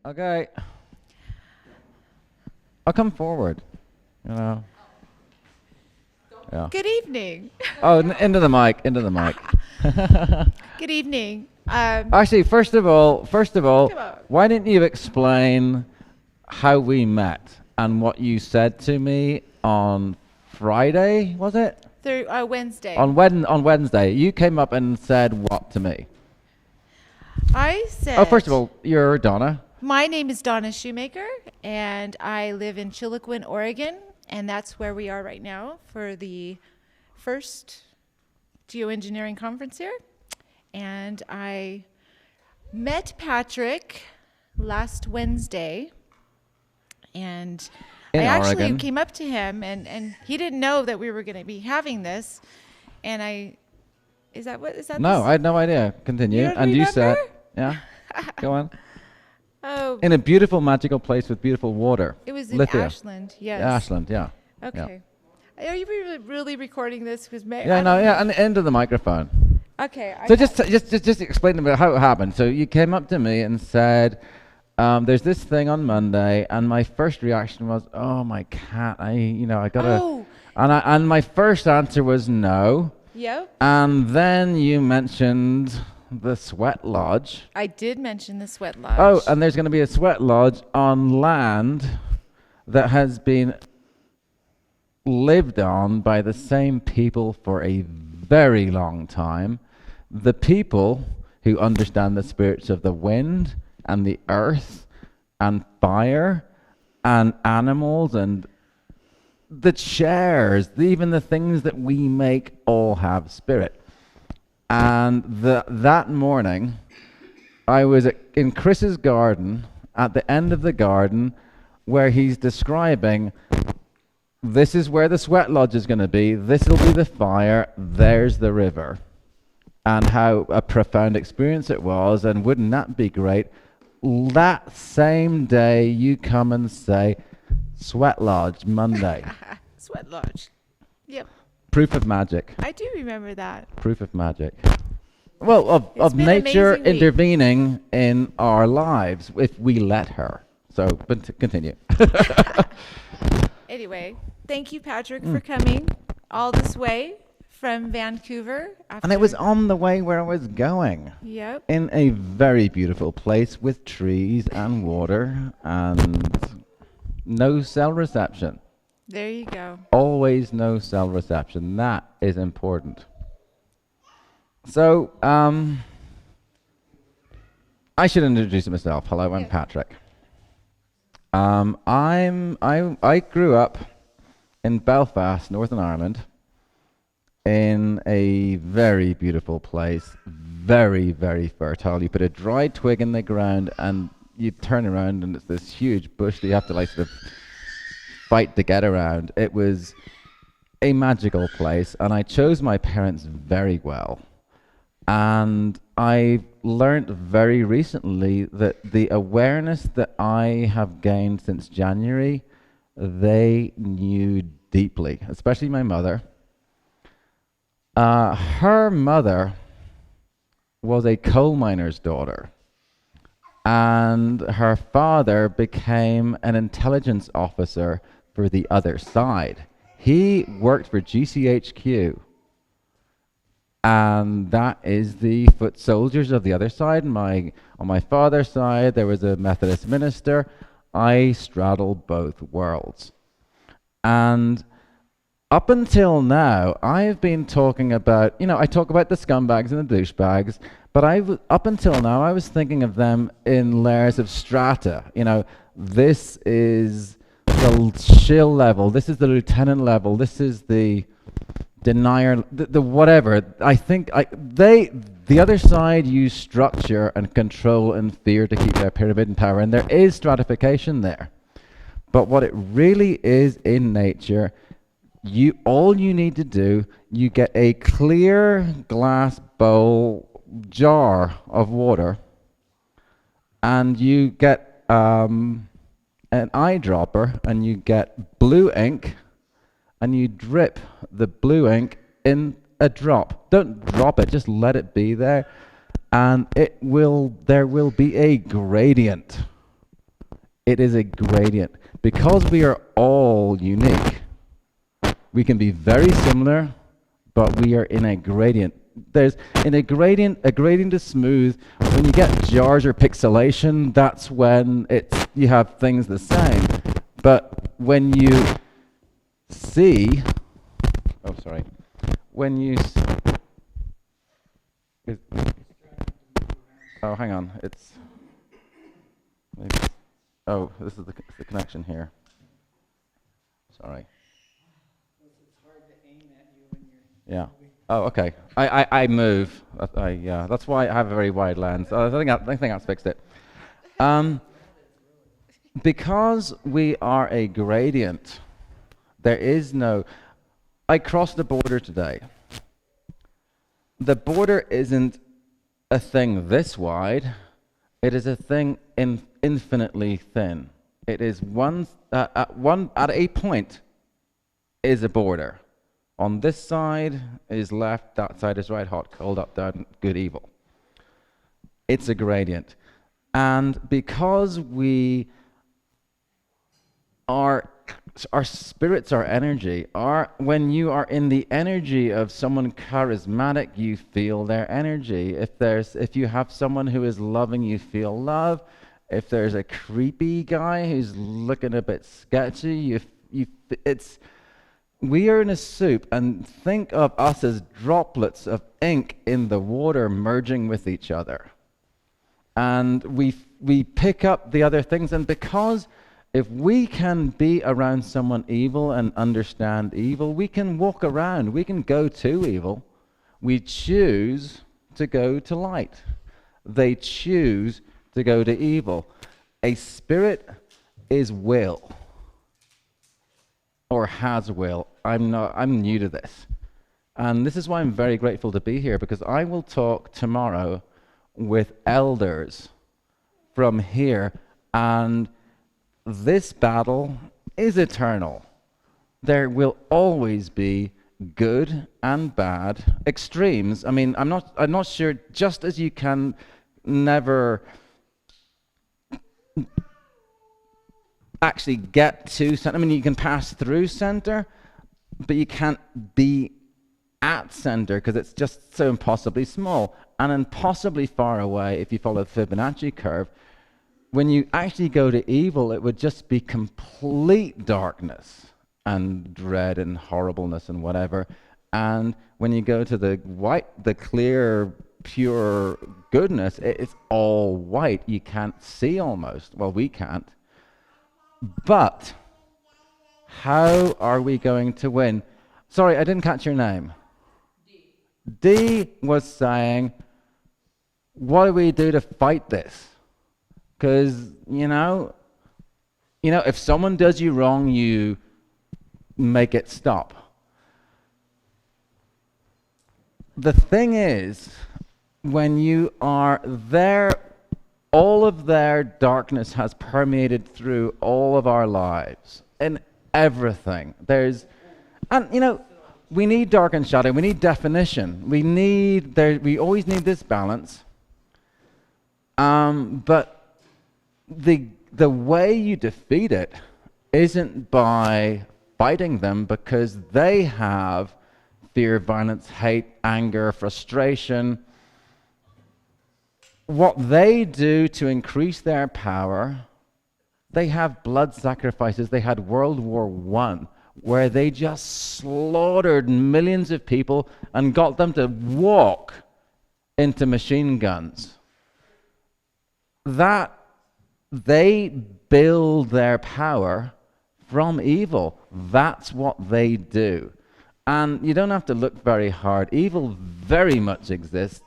Okay. I'll come forward. You know. Yeah. Good evening. Oh, into the mic. Into the mic. Good evening. Actually, first of all, Come on. why didn't you explain how we met and what you said to me on Friday? Was it Through Wednesday. on Wednesday? You came up and said what to me? I said. Oh, first of all, you're Donna. My name is Donna Shoemaker, and I live in Chiloquin, Oregon, and that's where we are right now for the first geoengineering conference here. And I met Patrick last Wednesday, and In I actually Oregon. came up to him, and he didn't know that we were going to be having this. And is that No, this? I had no idea. Continue. You don't And you said, remember? yeah. Go on. Oh, In a beautiful, magical place with beautiful water. it was in Lithia. Ashland, yes. Ashland, yeah. Okay. Are you really recording this? Because And into the microphone. Okay. So just explain to me how it happened. So you came up to me and said, "There's this thing on Monday," and my first reaction was, "Oh, my cat! I gotta." Oh. And my first answer was no. Yep. And then you mentioned the sweat lodge. I did mention the sweat lodge. Oh, and there's going to be a sweat lodge on land that has been lived on by the same people for a very long time. The people who understand the spirits of the wind and the earth and fire and animals and the chairs, even the things that we make, all have spirit. And that morning, I was in Chris's garden, at the end of the garden, where he's describing, this is where the sweat lodge is going to be, this will be the fire, there's the river. And how a profound experience it was, and wouldn't that be great? That same day, you come and say, sweat lodge, Monday. Sweat lodge. Yep. Proof of magic. I do remember that. Proof of magic. Well, of been nature amazing week. intervening in our lives if we let her. So, but continue. Anyway, thank you, Patrick, for coming all this way from Vancouver. And it was on the way where I was going. Yep. In a very beautiful place with trees and water and no cell reception. There you go. Always no cell reception. That is important. So, I should introduce myself. Hello, I'm Patrick. I grew up in Belfast, Northern Ireland, in a very beautiful place, very, very fertile. You put a dry twig in the ground and you turn around and it's this huge bush that you have to like sort of fight to get around. It was a magical place, and I chose my parents very well. And I learned very recently that the awareness that I have gained since January, they knew deeply, especially my mother. Her mother was a coal miner's daughter, and her father became an intelligence officer for the other side. He worked for GCHQ, and that is the foot soldiers of the other side. On my father's side, there was a Methodist minister. I straddled both worlds. And up until now, I've been talking about, I talk about the scumbags and the douchebags, but up until now, I was thinking of them in layers of strata. This is the shill level, this is the lieutenant level, this is the denier, the whatever. I think the other side use structure and control and fear to keep their pyramid in power, and there is stratification there. But what it really is in nature, all you need to do, you get a clear glass bowl jar of water, and you get an eyedropper, and you get blue ink, and you drip the blue ink in a drop. Don't drop it, just let it be there, and there will be a gradient It is a gradient. Because we are all unique, we can be very similar, but we are in a gradient. There's in a gradient is smooth. When you get jars or pixelation, that's when you have things the same. But when you see, oh sorry, when you, oh hang on, it's, maybe, oh this is the connection here. Sorry. It's hard to aim at you when you're Yeah. Oh, okay. I move. Yeah. That's why I have a very wide lens. I think that's fixed it. Because we are a gradient, there is no. I crossed the border today. The border isn't a thing this wide. It is a thing infinitely thin. It is at a point is a border. On this side is left, that side is right, hot, cold, up, down, good, evil. It's a gradient. And because our spirits, our energy, when you are in the energy of someone charismatic, you feel their energy. If you have someone who is loving, you feel love. If there's a creepy guy who's looking a bit sketchy, we are in a soup, and think of us as droplets of ink in the water merging with each other. And we pick up the other things, and because if we can be around someone evil and understand evil, we can walk around, we can go to evil. We choose to go to light. They choose to go to evil. A spirit is will. Or has will. I'm new to this. And this is why I'm very grateful to be here, because I will talk tomorrow with elders from here, and this battle is eternal. There will always be good and bad extremes. I mean, I'm not sure, just as you can never actually get to center. I mean, you can pass through center, but you can't be at center because it's just so impossibly small and impossibly far away. If you follow the Fibonacci curve, when you actually go to evil, it would just be complete darkness and dread and horribleness and whatever. And when you go to the white, the clear, pure goodness, it's all white. You can't see almost. Well, we can't. But how are we going to win? Sorry, I didn't catch your name. D was saying, what do we do to fight this? Because, if someone does you wrong, you make it stop. The thing is, when you are there, all of their darkness has permeated through all of our lives and everything. We need dark and shadow. We need definition. We always need this balance. But the way you defeat it isn't by fighting them, because they have fear, violence, hate, anger, frustration. What they do to increase their power, they have blood sacrifices. They had World War I, where they just slaughtered millions of people and got them to walk into machine guns. That they build their power from evil. That's what they do. And you don't have to look very hard. Evil very much exists.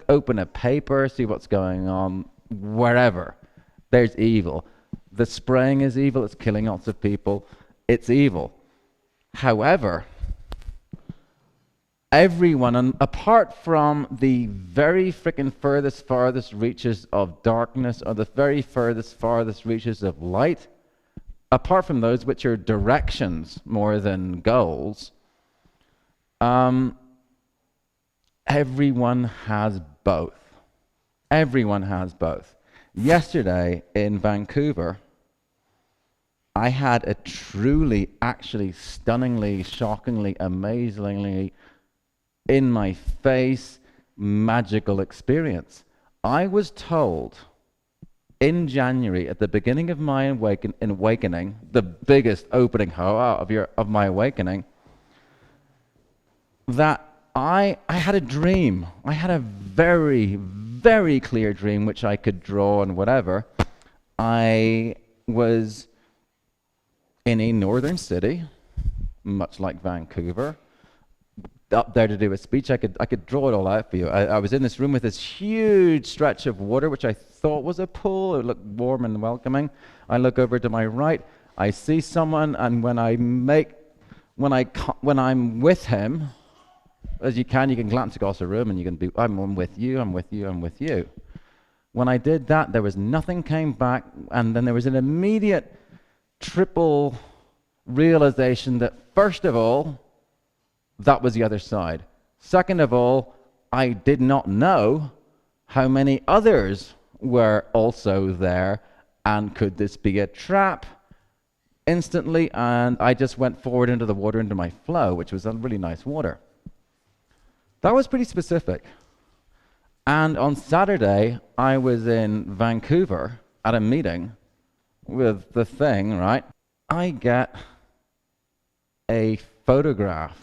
Open a paper, see what's going on, wherever. There's evil. The spraying is evil. It's killing lots of people. It's evil. However, everyone, and apart from the very freaking farthest reaches of darkness, or the very farthest reaches of light, apart from those which are directions more than goals, everyone has both. Everyone has both. Yesterday in Vancouver, I had a truly, actually, stunningly, shockingly, amazingly, in my face, magical experience. I was told in January, at the beginning of my awakening, the biggest opening of my awakening, that I had a dream. I had a very, very clear dream, which I could draw and whatever. I was in a northern city, much like Vancouver, up there to do a speech. I could draw it all out for you. I was in this room with this huge stretch of water, which I thought was a pool. It looked warm and welcoming. I look over to my right. I see someone, and when I'm with him, as you can glance across the room and you can be, I'm with you, I'm with you, I'm with you. When I did that, there was nothing came back, and then there was an immediate triple realization that, first of all, that was the other side. Second of all, I did not know how many others were also there, and could this be a trap? Instantly, and I just went forward into the water, into my flow, which was a really nice water. That was pretty specific. And on Saturday, I was in Vancouver at a meeting with the thing, right? I get a photograph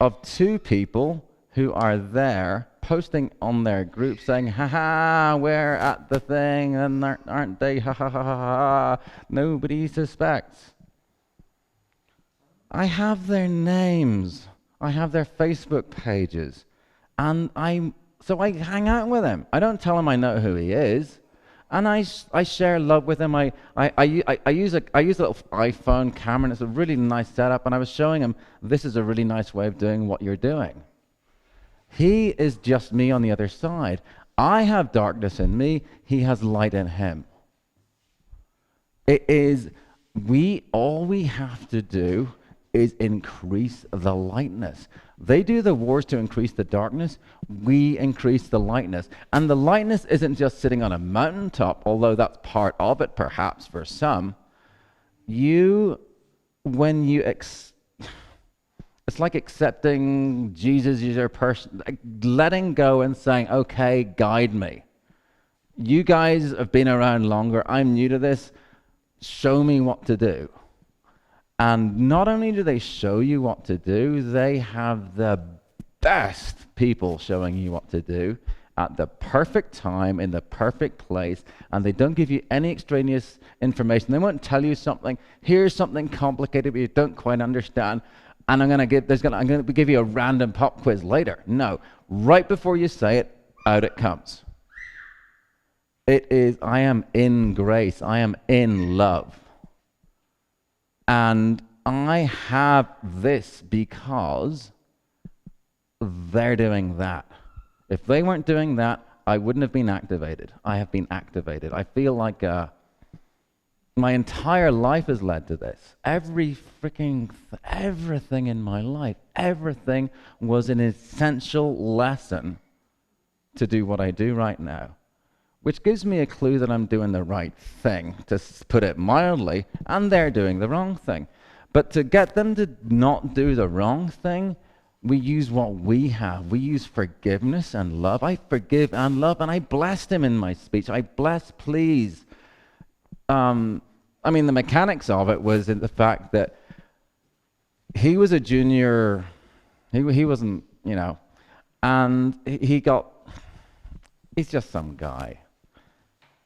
of two people who are there posting on their group saying, "Ha, we're at the thing, and aren't they? Ha, ha, ha, ha, ha. Nobody suspects." I have their names. I have their Facebook pages. And so I hang out with him. I don't tell him I know who he is. And I share love with him. I use a little iPhone camera, and it's a really nice setup. And I was showing him, this is a really nice way of doing what you're doing. He is just me on the other side. I have darkness in me. He has light in him. All we have to do is increase the lightness. They do the wars to increase the darkness. We increase the lightness. And the lightness isn't just sitting on a mountaintop, although that's part of it, perhaps, for some. It's like accepting Jesus as your person, like letting go and saying, okay, guide me. You guys have been around longer. I'm new to this. Show me what to do. And not only do they show you what to do, they have the best people showing you what to do at the perfect time, in the perfect place, and they don't give you any extraneous information. They won't tell you something, here's something complicated but you don't quite understand, and I'm going to give you a random pop quiz later. No, right before you say it, out it comes. I am in grace, I am in love. And I have this because they're doing that. If they weren't doing that, I wouldn't have been activated. I have been activated. I feel like my entire life has led to this. Everything in my life, everything was an essential lesson to do what I do right now. Which gives me a clue that I'm doing the right thing, to put it mildly, and they're doing the wrong thing. But to get them to not do the wrong thing, we use what we have. We use forgiveness and love. I forgive and love, and I blessed him in my speech. I bless, please. The mechanics of it was in the fact that he was a junior, he wasn't, and he's just some guy.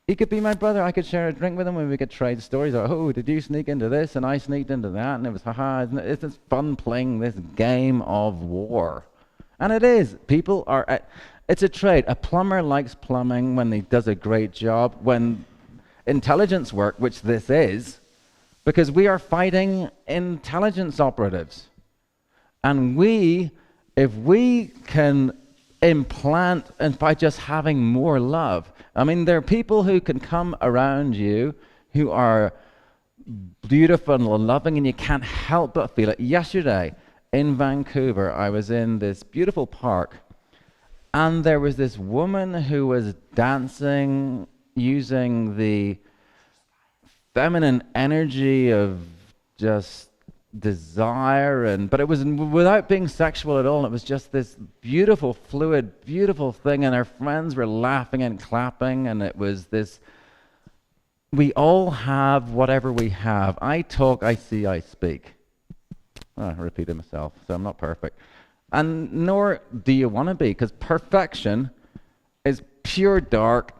He could be my brother. I could share a drink with him and we could trade stories. Oh, did you sneak into this? And I sneaked into that. And it was, haha, it's just fun playing this game of war. And it is. It's a trade. A plumber likes plumbing when he does a great job. When intelligence work, which this is, because we are fighting intelligence operatives. And if we can implant, and by just having more love. There are people who can come around you who are beautiful and loving, and you can't help but feel it. Yesterday in Vancouver, I was in this beautiful park, and there was this woman who was dancing using the feminine energy of just desire, but it was without being sexual at all. It was just this beautiful, fluid, beautiful thing, and our friends were laughing and clapping, and it was this, we all have whatever we have. I talk, I see, I speak. I repeated myself, so I'm not perfect. And nor do you want to be, because perfection is pure dark,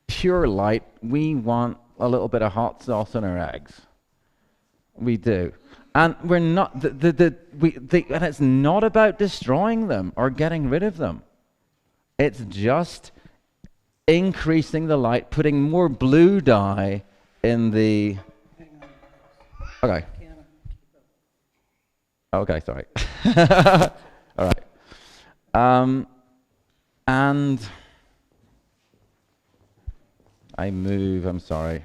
pure light. We want a little bit of hot sauce on our eggs. We do. And we're not, and it's not about destroying them or getting rid of them. It's just increasing the light, putting more blue dye in the... Okay. Okay, sorry. All right. And I move, I'm sorry.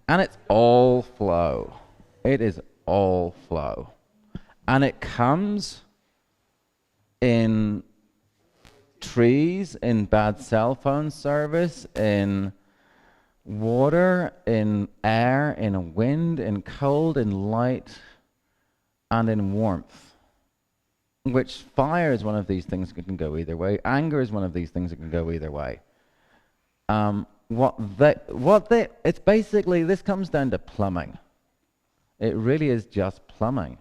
And it's all flow. It is all flow. And it comes in trees, in bad cell phone service, in water, in air, in wind, in cold, in light, and in warmth. Which fire is one of these things that can go either way. Anger is one of these things that can go either way. It's basically, this comes down to plumbing. It really is just plumbing.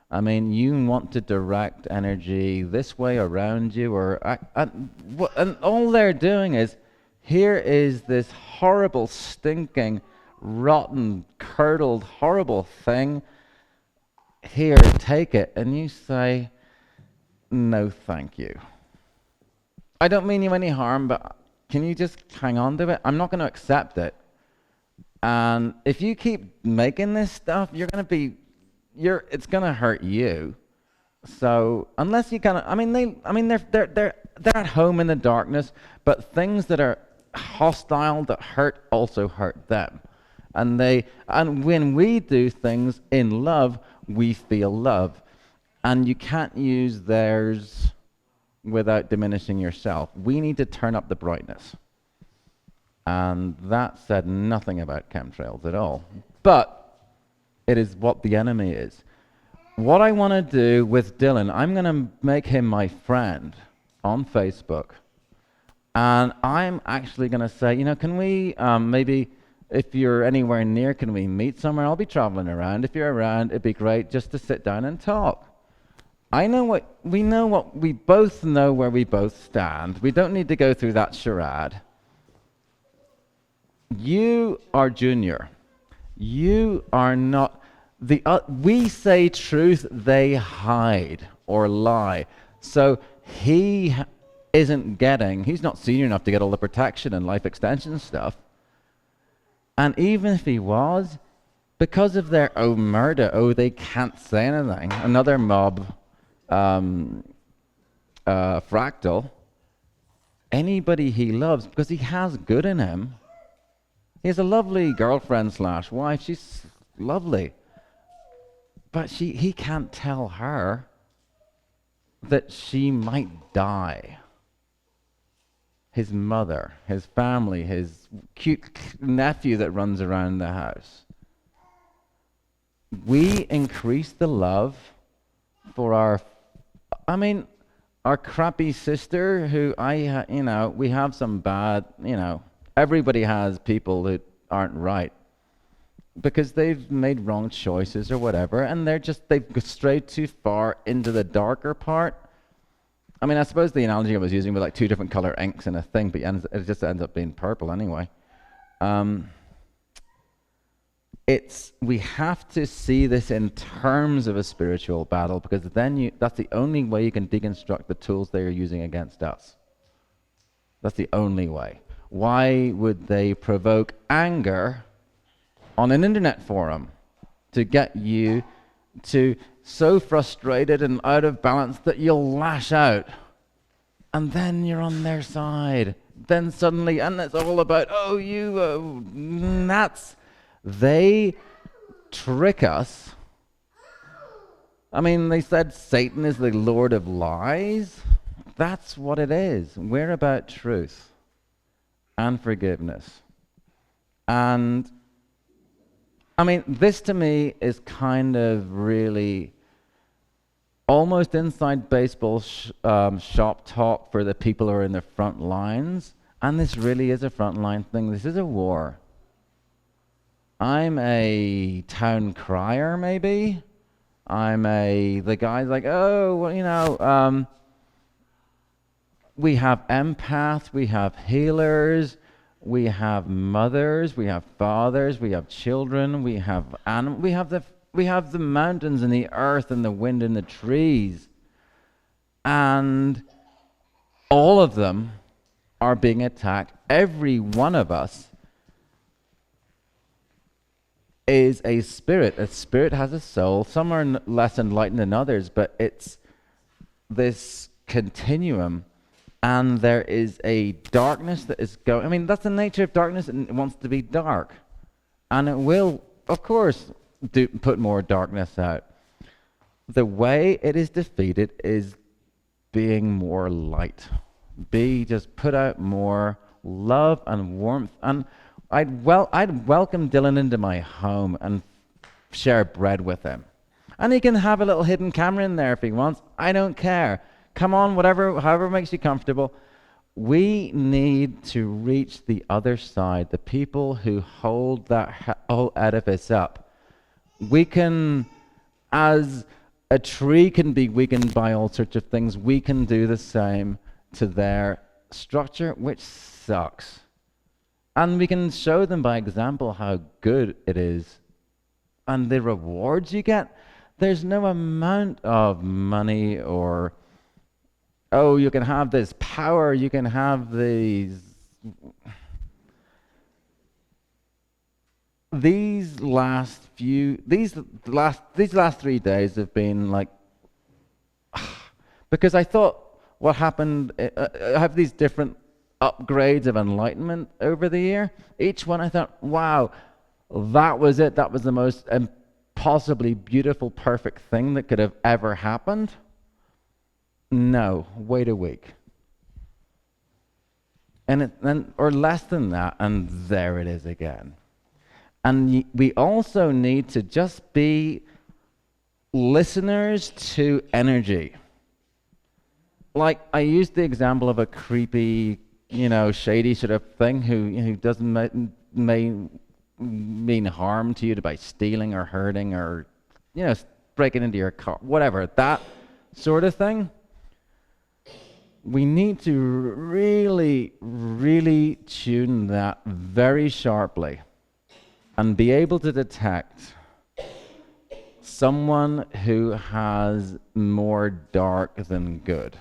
I mean, you want to direct energy this way around you, and all they're doing is, here is this horrible, stinking, rotten, curdled, horrible thing. Here, take it. And you say, no, thank you. I don't mean you any harm, but can you just hang on to it? I'm not going to accept it. And if you keep making this stuff, it's going to hurt you. So unless you kind of, they're at home in the darkness, but things that are hostile, that hurt, also hurt them. And when we do things in love, we feel love. And you can't use theirs without diminishing yourself. We need to turn up the brightness. And that said nothing about chemtrails at all. But it is what the enemy is. What I want to do with Dylan, I'm going to make him my friend on Facebook. And I'm actually going to say, can we maybe, if you're anywhere near, can we meet somewhere? I'll be traveling around. If you're around, it'd be great just to sit down and talk. We both know where we both stand. We don't need to go through that charade. You are Junior. You are not. We say truth, they hide or lie. So he's not senior enough to get all the protection and life extension stuff. And even if he was, because of their murder, they can't say anything. Another mob, fractal, anybody he loves, because he has good in him. He has a lovely girlfriend/wife. She's lovely. But he can't tell her that she might die. His mother, his family, his cute nephew that runs around the house. We increase the love for our crappy sister who we have some bad, everybody has people that aren't right because they've made wrong choices or whatever, and they've strayed too far into the darker part. I suppose the analogy I was using was like two different color inks in a thing, but it just ends up being purple anyway. We have to see this in terms of a spiritual battle, because then that's the only way you can deconstruct the tools they are using against us. That's the only way. Why would they provoke anger on an internet forum to get you to so frustrated and out of balance that you'll lash out? And then you're on their side. Then suddenly, and it's all about, they trick us. They said Satan is the Lord of lies. That's what it is. We're about truth and forgiveness. And I mean, this to me is kind of really almost inside baseball shop talk for the people who are in the front lines. And this really is a frontline thing. This is a war. I'm a town crier, maybe. I'm the guy's like, oh, well, you know, we have empaths, we have healers, we have mothers, we have fathers, we have children, we have animals, we have the mountains and the earth and the wind and the trees. And all of them are being attacked. Every one of us is a spirit. A spirit has a soul. Some are less enlightened than others, but it's this continuum. And there is a darkness that is going. I mean, that's the nature of darkness, and it wants to be dark. And it will, of course, put more darkness out. The way it is defeated is being more light. Just put out more love and warmth. And I'd welcome Dylan into my home and share bread with him. And he can have a little hidden camera in there if he wants. I don't care. Come on, however makes you comfortable. We need to reach the other side, the people who hold that whole edifice up. We can, as a tree can be weakened by all sorts of things, we can do the same to their structure, which sucks. And we can show them by example how good it is. And the rewards you get, there's no amount of money or, oh, you can have this power, you can have these last 3 days have been like, because I thought what happened, I have these different upgrades of enlightenment over the year. Each one I thought, wow, that was it. That was the most impossibly beautiful, perfect thing that could have ever happened. No, wait a week. Or less than that, and there it is again. And we also need to just be listeners to energy. Like, I used the example of a creepy, shady sort of thing who doesn't mean harm to you by stealing or hurting or, breaking into your car, whatever, that sort of thing. We need to really, really tune that very sharply and be able to detect someone who has more dark than good.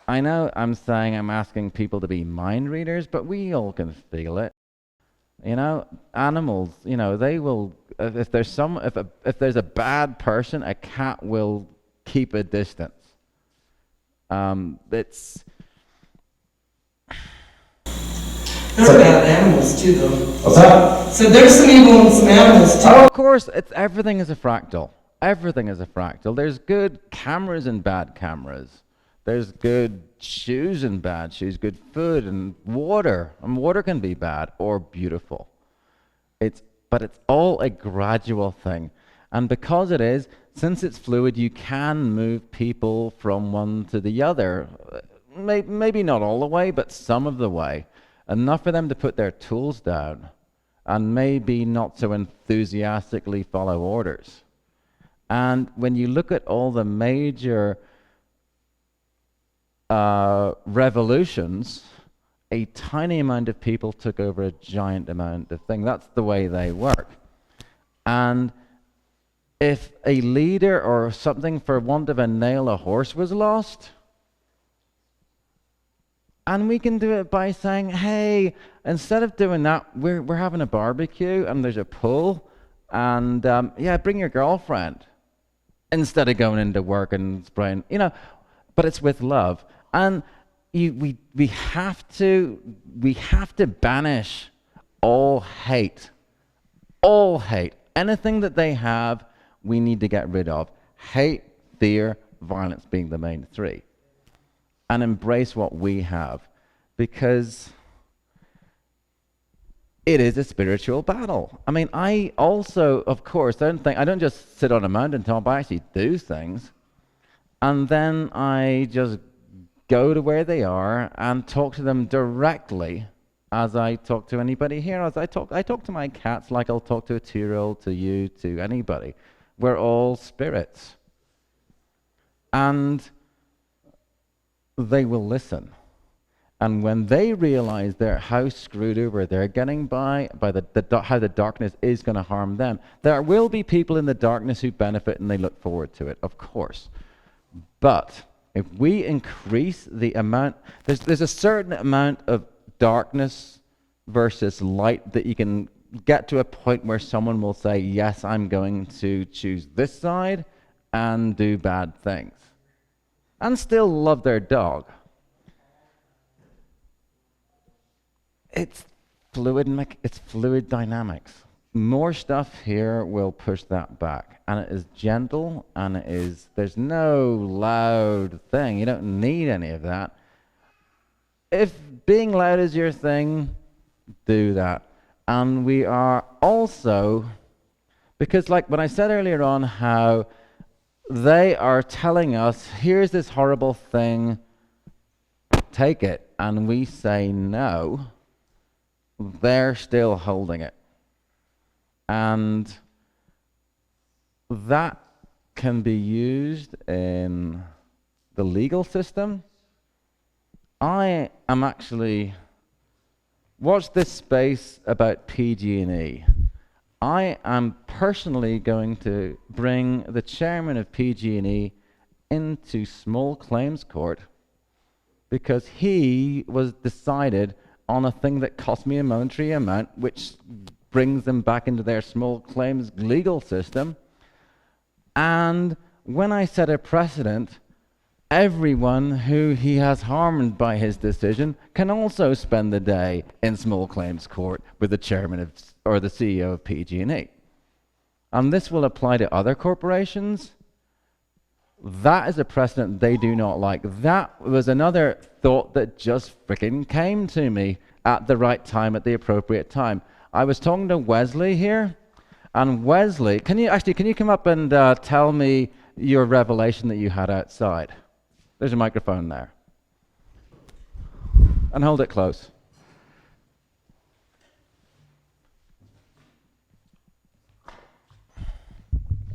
I know I'm asking people to be mind readers, but we all can feel it. Animals, they will, if there's a bad person, a cat will keep a distance. It's There's bad animals too, though. What's that? So there's some evil in some animals too. Oh, of course, everything is a fractal. Everything is a fractal. There's good cameras and bad cameras. There's good shoes and bad shoes, good food and water. And water can be bad or beautiful. But it's all a gradual thing. And because it is, since it's fluid, you can move people from one to the other. Maybe not all the way, but some of the way. Enough for them to put their tools down and maybe not so enthusiastically follow orders. And when you look at all the major revolutions, a tiny amount of people took over a giant amount of things. That's the way they work. And if a leader or something, for want of a nail, a horse was lost, and we can do it by saying, hey, instead of doing that, we're having a barbecue and there's a pool, and bring your girlfriend instead of going into work and spraying, but it's with love. And we have to banish all hate. All hate. Anything that they have, we need to get rid of. Hate, fear, violence being the main three. And embrace what we have. Because it is a spiritual battle. I mean, I also, of course, I don't just sit on a mountaintop, I actually do things. And then I just go to where they are and talk to them directly as I talk to anybody here. As I talk to my cats like I'll talk to a 2-year-old, to you, to anybody. We're all spirits. And they will listen. And when they realize how screwed over they're getting by how the darkness is going to harm them, there will be people in the darkness who benefit and they look forward to it, of course. But if we increase the amount, there's a certain amount of darkness versus light that you can get to a point where someone will say, yes, I'm going to choose this side and do bad things. And still love their dog. It's fluid dynamics. More stuff here will push that back. And it is gentle, and there's no loud thing. You don't need any of that. If being loud is your thing, do that. And we are also, because like when I said earlier on how they are telling us, here's this horrible thing, take it, and we say no, they're still holding it. And that can be used in the legal system. I am actually, watch this space about PG&E. I am personally going to bring the chairman of PG&E into small claims court because he was decided on a thing that cost me a monetary amount, which brings them back into their small claims legal system. And when I set a precedent, everyone who he has harmed by his decision can also spend the day in small claims court with the chairman or the CEO of PG&E. And this will apply to other corporations. That is a precedent they do not like. That was another thought that just freaking came to me at the right time, at the appropriate time. I was talking to Wesley here, and Wesley, can you come up and tell me your revelation that you had outside? There's a microphone there. And hold it close.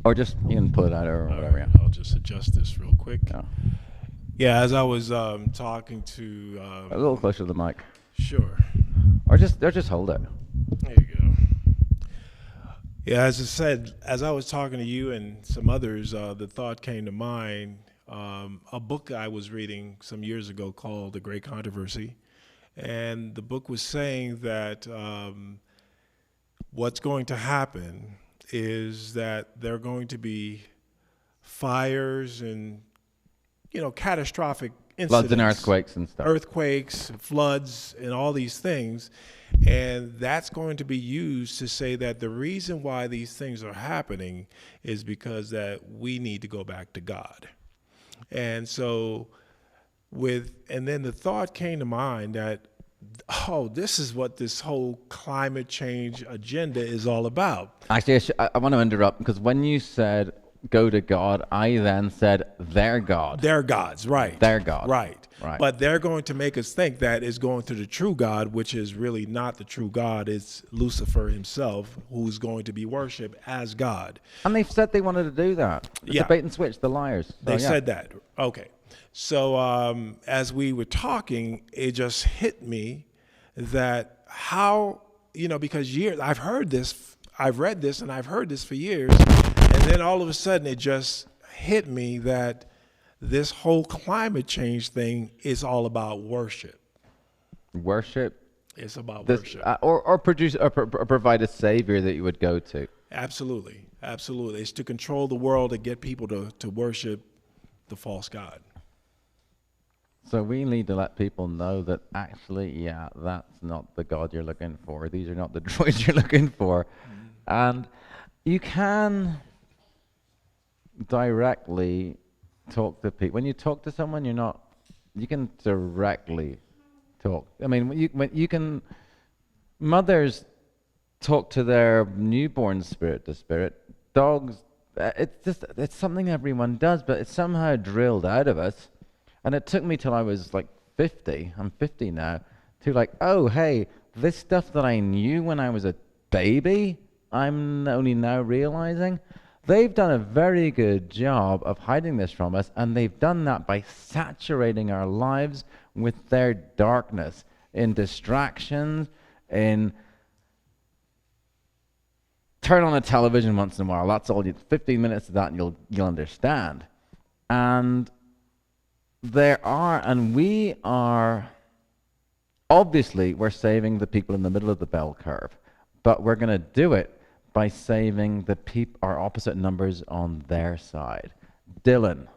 Or just, you can pull it out or whatever. Right, I'll just adjust this real quick. Yeah, as I was talking to... a little closer to the mic. Sure. Or just hold it. There you go. Yeah, as I said, as I was talking to you and some others, the thought came to mind, a book I was reading some years ago called The Great Controversy. And the book was saying that what's going to happen is that there are going to be fires and, catastrophic incidents. Floods and earthquakes and stuff. Earthquakes, floods, and all these things. And that's going to be used to say that the reason why these things are happening is because that we need to go back to God. And so and then the thought came to mind that, this is what this whole climate change agenda is all about. Actually, I want to interrupt because when you said go to God, I then said their God. Their gods, right. Their God. Right. Right. But they're going to make us think that it's going to the true God, which is really not the true God. It's Lucifer himself, who's going to be worshipped as God. And they've said they wanted to do that. It's a bait and switch, the liars. They said that. Okay. So as we were talking, it just hit me that how, because I've heard this, I've read this, and I've heard this for years. And then all of a sudden it just hit me that this whole climate change thing is all about worship. Worship? It's about worship. Or provide a savior that you would go to. Absolutely. Absolutely. It's to control the world and get people to worship the false god. So we need to let people know that actually, that's not the God you're looking for. These are not the droids you're looking for. And you can directly talk to people. When you talk to someone, you can directly talk. I mean, when you can, mothers talk to their newborn spirit to spirit. Dogs, it's something everyone does, but it's somehow drilled out of us. And it took me till I was like 50, I'm 50 now, to like, oh, hey, this stuff that I knew when I was a baby, I'm only now realizing. They've done a very good job of hiding this from us, and they've done that by saturating our lives with their darkness, in distractions, in turn on a television once in a while. That's all. 15 minutes of that, and you'll understand. And we are obviously we're saving the people in the middle of the bell curve, but we're going to do it by saving our opposite numbers on their side. Dylan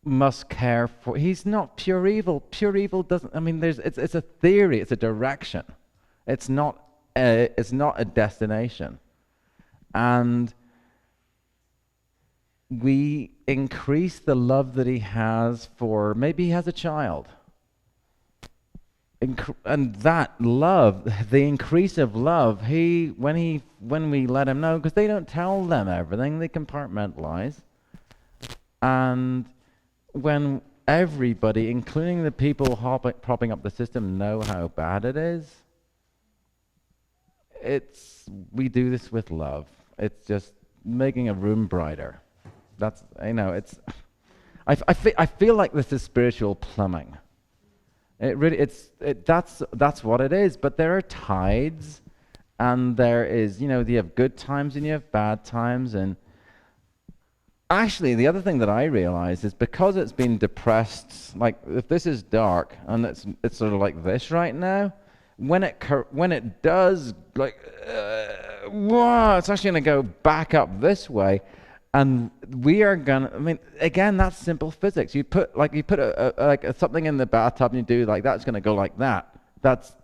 must care for. He's not pure evil. Pure evil doesn't. I mean, it's a theory. It's a direction. It's not a destination. And we increase the love that he has for. Maybe he has a child. And that love, the increase of love, when we let him know, because they don't tell them everything, they compartmentalize. And when everybody, including the people propping up the system, know how bad it is, we do this with love. It's just making a room brighter. That's, it's. I feel like this is spiritual plumbing. It really, that's what it is. But there are tides, and there is, you have good times and you have bad times. And actually, the other thing that I realize is because it's been depressed, like if this is dark and it's sort of like this right now, when it does, like, it's actually going to go back up this way. And we are gonna. I mean, again, that's simple physics. You put something in the bathtub, and you do like that. It's gonna go like that. That's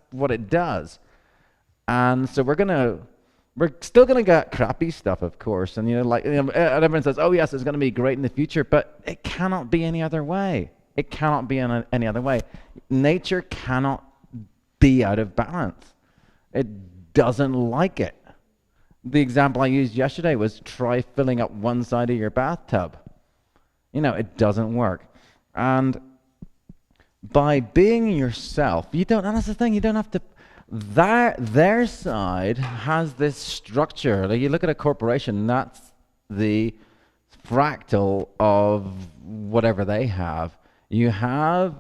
what it does. And so we're still gonna get crappy stuff, of course. And and everyone says, "Oh yes, it's gonna be great in the future," but it cannot be any other way. It cannot be any other way. Nature cannot be out of balance. It doesn't like it. The example I used yesterday was try filling up one side of your bathtub. It doesn't work. And by being yourself, and that's the thing, you don't have to, their side has this structure. Like you look at a corporation, that's the fractal of whatever they have. You have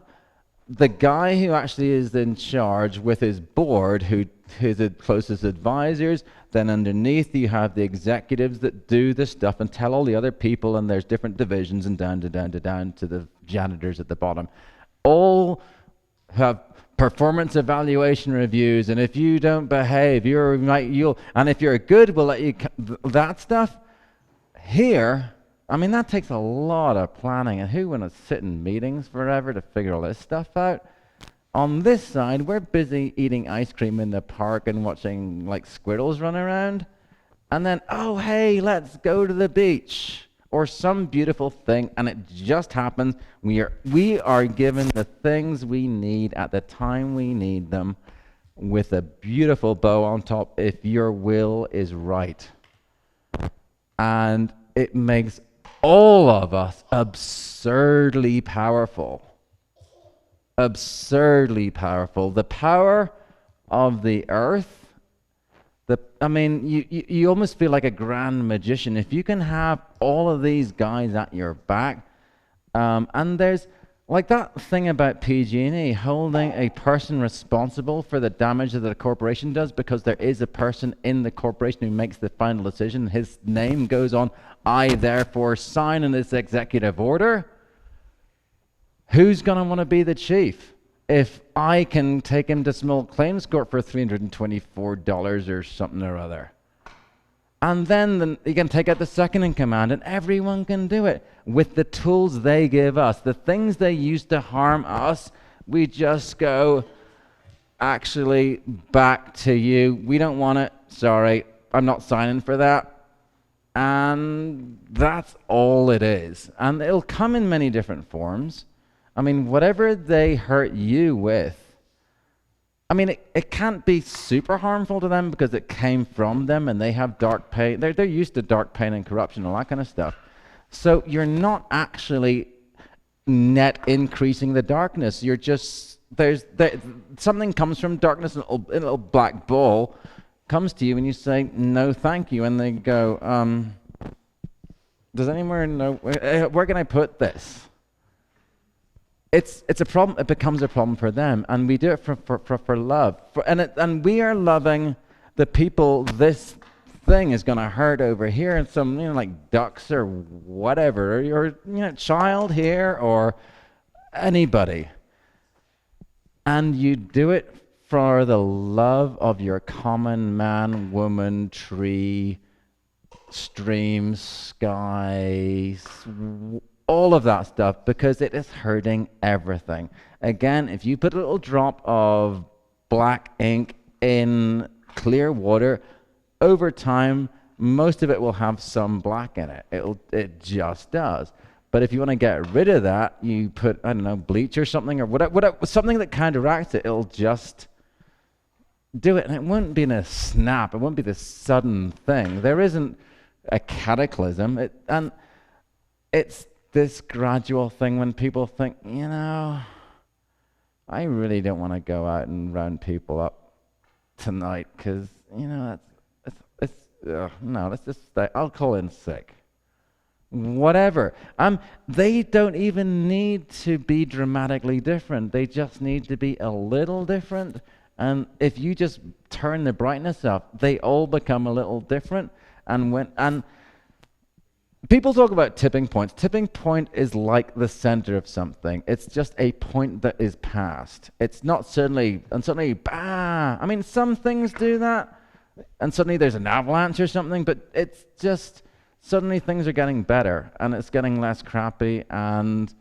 the guy who actually is in charge with his board, who's the closest advisors. Then underneath you have the executives that do this stuff and tell all the other people, and there's different divisions, and down to the janitors at the bottom. All have performance evaluation reviews, and if you don't behave, and if you're good, we'll let you. That stuff here, I mean, that takes a lot of planning, and who want to sit in meetings forever to figure all this stuff out? On this side, we're busy eating ice cream in the park and watching like squirrels run around. And then, oh, hey, let's go to the beach or some beautiful thing. And it just happens. We are given the things we need at the time we need them with a beautiful bow on top if your will is right. And it makes all of us absurdly powerful. Absurdly powerful. The power of the earth. You almost feel like a grand magician if you can have all of these guys at your back. And there's like that thing about PG&E holding a person responsible for the damage that the corporation does, because there is a person in the corporation who makes the final decision. His name goes on. I therefore sign in this executive order. Who's going to want to be the chief if I can take him to small claims court for $324 or something or other? And then you can take out the second in command, and everyone can do it with the tools they give us. The things they used to harm us, we just go, actually, back to you. We don't want it. Sorry, I'm not signing for that. And that's all it is. And it'll come in many different forms. I mean, whatever they hurt you with, I mean, it can't be super harmful to them because it came from them and they have dark pain. They're used to dark pain and corruption and all that kind of stuff. So you're not actually net increasing the darkness. You're just, something comes from darkness, and a little black ball comes to you and you say, no, thank you. And they go, does anyone know, where can I put this? It's a problem. It becomes a problem for them, and we do it for love. And we are loving the people this thing is going to hurt over here, and some like ducks or whatever, or child here or anybody, and you do it for the love of your common man, woman, tree, stream, sky, all of that stuff, because it is hurting everything. Again, if you put a little drop of black ink in clear water, over time, most of it will have some black in it. It just does. But if you want to get rid of that, you put, I don't know, bleach or something, or whatever, something that counteracts it. It'll just do it, and it won't be in a snap. It won't be this sudden thing. There isn't a cataclysm. And it's this gradual thing when people think, I really don't want to go out and round people up tonight because, no, let's just stay. I'll call in sick. Whatever. They don't even need to be dramatically different. They just need to be a little different. And if you just turn the brightness up, they all become a little different. And people talk about tipping points. Tipping point is like the center of something. It's just a point that is passed. It's not suddenly, bah! I mean, some things do that, and suddenly there's an avalanche or something, but it's just, suddenly things are getting better, and it's getting less crappy, and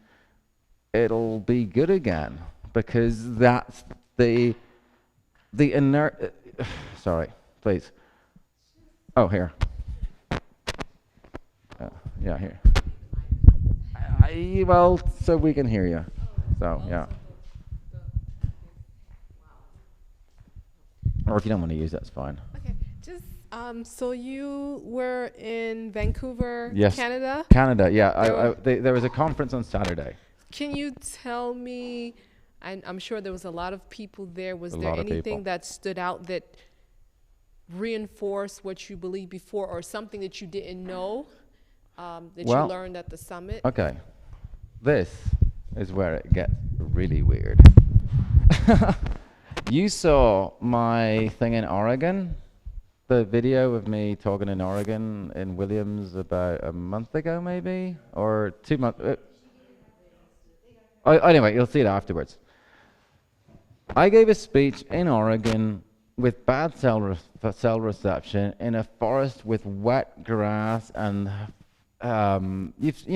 it'll be good again, because that's the inert, sorry, please. Oh, here. Yeah, here. Well, so we can hear you. So, yeah. Or if you don't want to use that's fine. Okay, just so you were in Vancouver, Yes. Canada? Canada, yeah. There was a conference on Saturday. Can you tell me, and I'm sure there was a lot of people there, was A there lot of anything people. that stood out that reinforced what you believed before, or something that you didn't know that you learned at the summit? Okay. This is where it gets really weird. You saw my thing in Oregon, the video of me talking in Oregon in Williams about a month ago, maybe, or 2 months. Anyway, you'll see it afterwards. I gave a speech in Oregon with bad cell reception in a forest with wet grass, and you've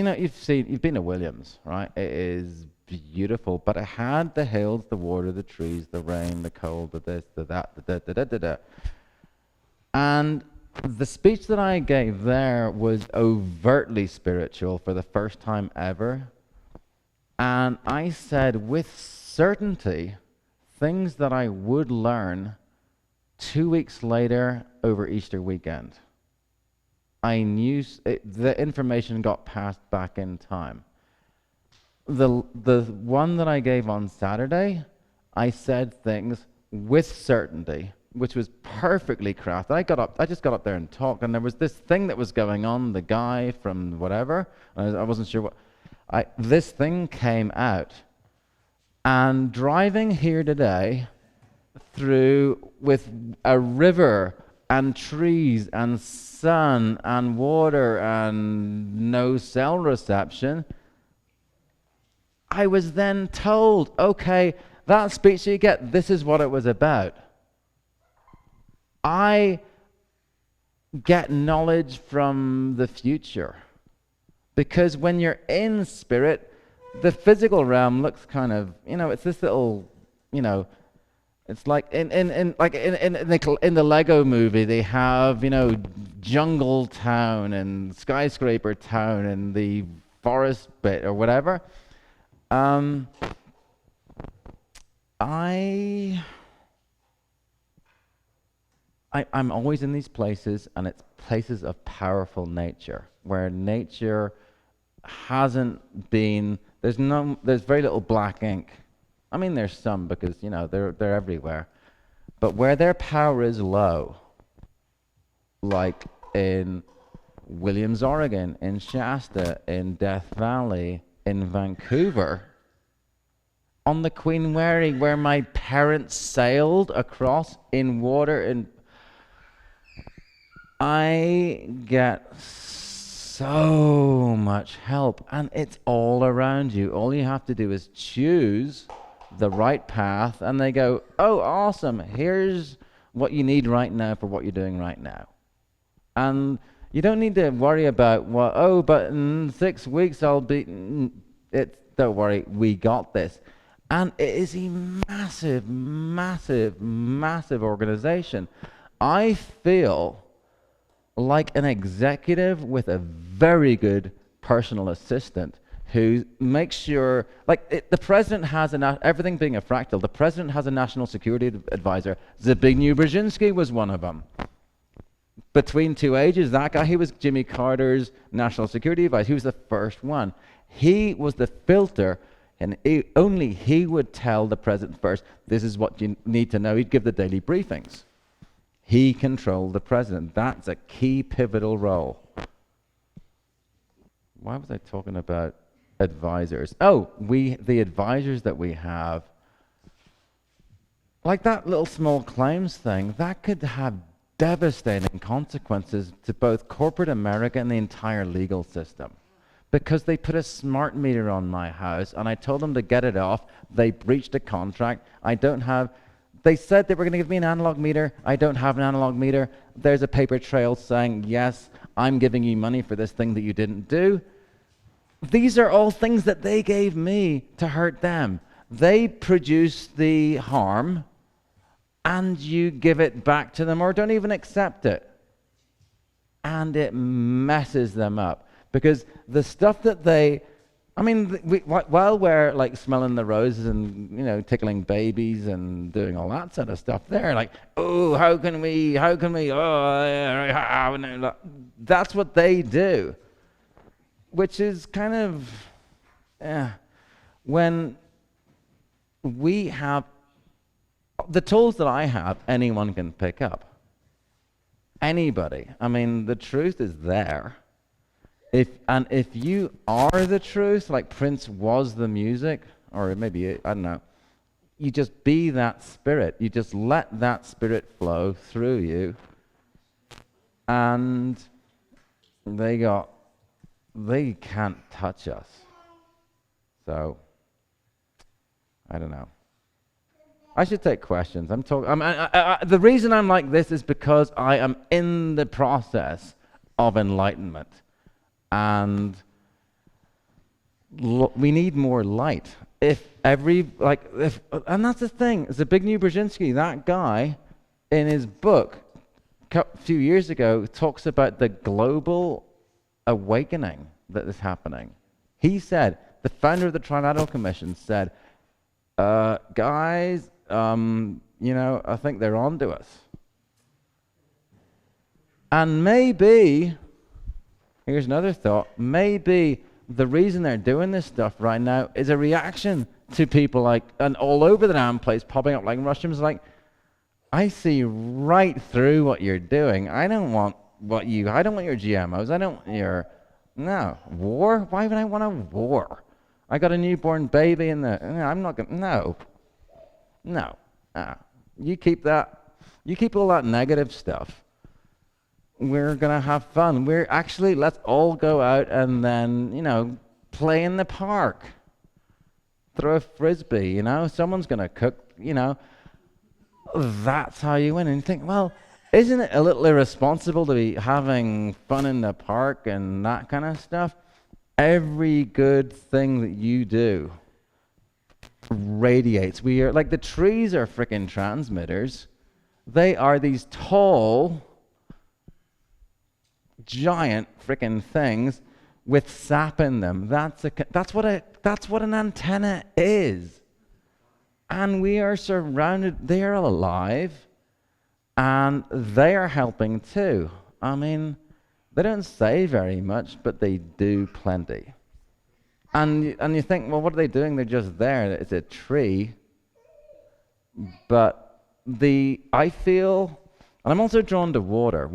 been to Williams, right? It is beautiful, but it had the hills, the water, the trees, the rain, the cold, the this, the that, the. And the speech that I gave there was overtly spiritual for the first time ever. And I said with certainty things that I would learn 2 weeks later over Easter weekend. I knew the information got passed back in time. The one that I gave on Saturday, I said things with certainty, which was perfectly crafted. I just got up there and talked, and there was this thing that was going on, the guy from whatever, I wasn't sure what, this thing came out. And driving here today with a river and trees and sun and water and no cell reception, I was then told, okay, that speech you get, this is what it was about. I get knowledge from the future. Because when you're in spirit, the physical realm looks kind of, it's this little, it's like in the Lego movie, they have, jungle town and skyscraper town and the forest bit or whatever. I I'm always in these places, and it's places of powerful nature, where nature hasn't been, there's very little black ink. I mean, there's some, because, you know, they're everywhere. But where their power is low, like in Williams, Oregon, in Shasta, in Death Valley, in Vancouver, on the Queen Mary, where my parents sailed across in water, and I get so much help, and it's all around you. All you have to do is choose the right path, and they go, oh, awesome, here's what you need right now for what you're doing right now. And you don't need to worry about, well, oh, but in 6 weeks I'll be, don't worry, we got this. And it is a massive, massive, massive organization. I feel like an executive with a very good personal assistant who makes sure, like the president has everything being a fractal, the president has a national security advisor. Zbigniew Brzezinski was one of them. Between two ages, that guy, he was Jimmy Carter's national security advisor. He was the first one. He was the filter, and only he would tell the president first, this is what you need to know. He'd give the daily briefings. He controlled the president. That's a key pivotal role. Why was I talking about advisors? Oh, the advisors that we have, like that little small claims thing, that could have devastating consequences to both corporate America and the entire legal system. Because they put a smart meter on my house, and I told them to get it off. They breached a contract. They said they were going to give me an analog meter. I don't have an analog meter. There's a paper trail saying, yes, I'm giving you money for this thing that you didn't do. These are all things that they gave me to hurt them. They produce the harm, and you give it back to them or don't even accept it. And it messes them up. Because the stuff that while we're like smelling the roses and, you know, tickling babies and doing all that sort of stuff, they're like, oh, how can we, that's what they do. Which is kind of, when we have, the tools that I have, anyone can pick up. Anybody. I mean, the truth is there. If you are the truth, like Prince was the music, or maybe, I don't know, you just be that spirit. You just let that spirit flow through you. And they can't touch us. So, I don't know. I should take questions. The reason I'm like this is because I am in the process of enlightenment. And we need more light. And that's the thing. Zbigniew Brzezinski, that guy, in his book a few years ago, talks about the global awakening that is happening. He said, the founder of the Trilateral Commission said, guys, I think they're on to us. And maybe, here's another thought, maybe the reason they're doing this stuff right now is a reaction to people and all over the damn place popping up like Russians, like, I see right through what you're doing. I don't want your GMOs. War? Why would I want a war? I got a newborn baby I'm not gonna, no. You keep all that negative stuff. We're gonna have fun. Let's all go out and then, play in the park. Throw a frisbee, someone's gonna cook, That's how you win. And you think, well, isn't it a little irresponsible to be having fun in the park and that kind of stuff? Every good thing that you do radiates. We are like, the trees are freaking transmitters. They are these tall, giant freaking things with sap in them. That's what an antenna is. And we are surrounded. They are alive, And they are helping too. I mean, they don't say very much, but they do plenty. And you think, well, what are they doing? They're just there. It's a tree. But I feel, and I'm also drawn to water.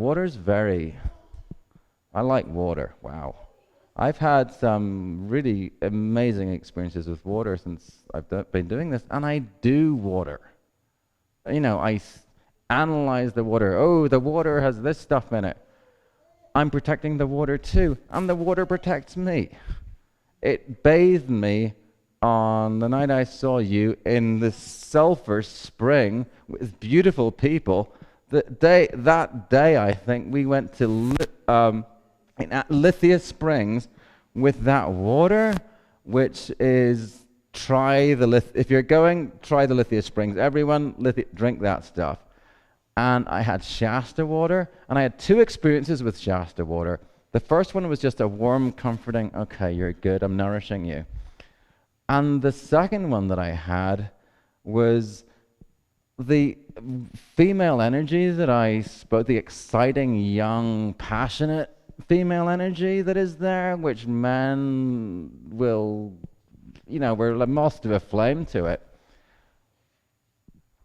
I like water. Wow. I've had some really amazing experiences with water since I've been doing this, and I do water. I analyze the water. Oh, the water has this stuff in it. I'm protecting the water too, and the water protects me. It bathed me on the night I saw you in the sulfur spring with beautiful people. That day, I think we went to at Lithia Springs with that water, which is if you're going, try the Lithia Springs. Everyone, drink that stuff. And I had Shasta water, and I had 2 experiences with Shasta water. The first one was just a warm, comforting, okay, you're good, I'm nourishing you. And the second one that I had was the female energy that I spoke, the exciting, young, passionate female energy that is there, which men will, we're like moths to a flame to it.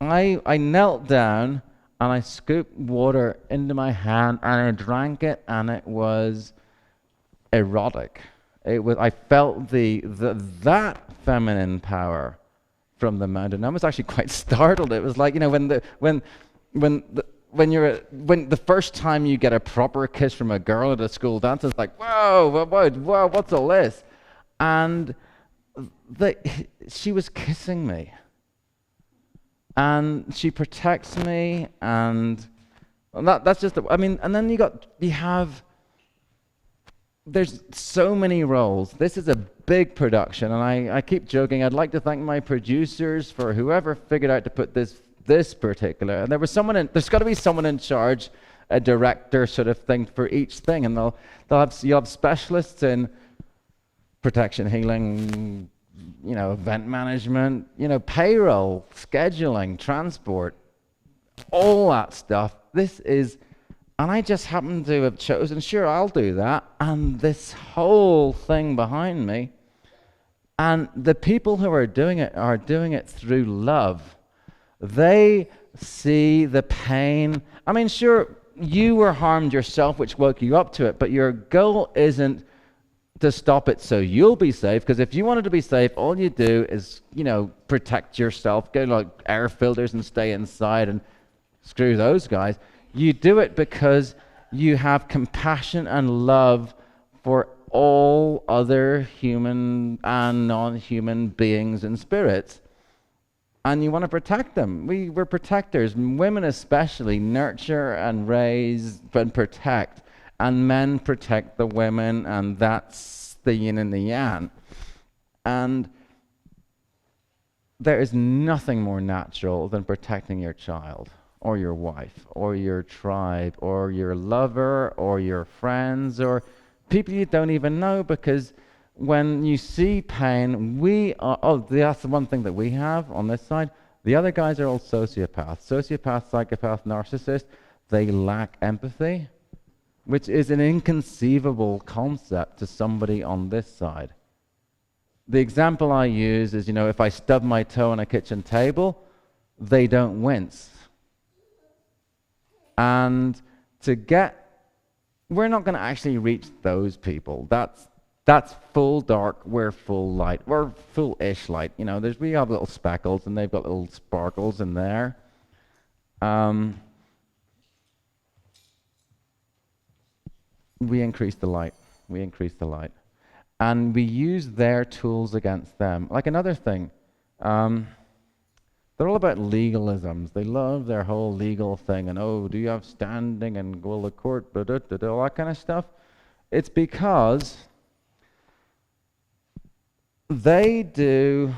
I knelt down and I scooped water into my hand and I drank it, and it was erotic. I felt that feminine power from the mountain. I was actually quite startled. It was like, when the first time you get a proper kiss from a girl at a school dance, it's like, whoa, what's all this? And she was kissing me, and she protects me, and that's just. And then there's so many roles. This is a big production, and I keep joking. I'd like to thank my producers for whoever figured out to put this particular. And there's got to be someone in charge, a director sort of thing for each thing, and you'll have specialists in protection, healing, event management, payroll, scheduling, transport, all that stuff. And I just happen to have chosen, sure, I'll do that, and this whole thing behind me. And the people who are doing it through love. They see the pain. I mean, sure, you were harmed yourself, which woke you up to it, but your goal isn't to stop it so you'll be safe, because if you wanted to be safe, all you do is, protect yourself, go like air filters and stay inside and screw those guys. You do it because you have compassion and love for all other human and non-human beings and spirits. And you want to protect them. We're protectors. Women especially nurture and raise and protect. And men protect the women, and that's the yin and the yang. And there is nothing more natural than protecting your child, or your wife, or your tribe, or your lover, or your friends, or people you don't even know, because when you see pain, that's the one thing that we have on this side. The other guys are all sociopaths. Sociopath, psychopath, narcissist. They lack empathy, which is an inconceivable concept to somebody on this side. The example I use is, if I stub my toe on a kitchen table, they don't wince. And we're not going to actually reach those people. That's full dark, we're full light. We're full-ish light. We have little speckles, and they've got little sparkles in there. We increase the light. And we use their tools against them. Like another thing, they're all about legalisms. They love their whole legal thing, and do you have standing, and will the court, all that kind of stuff. It's because they'll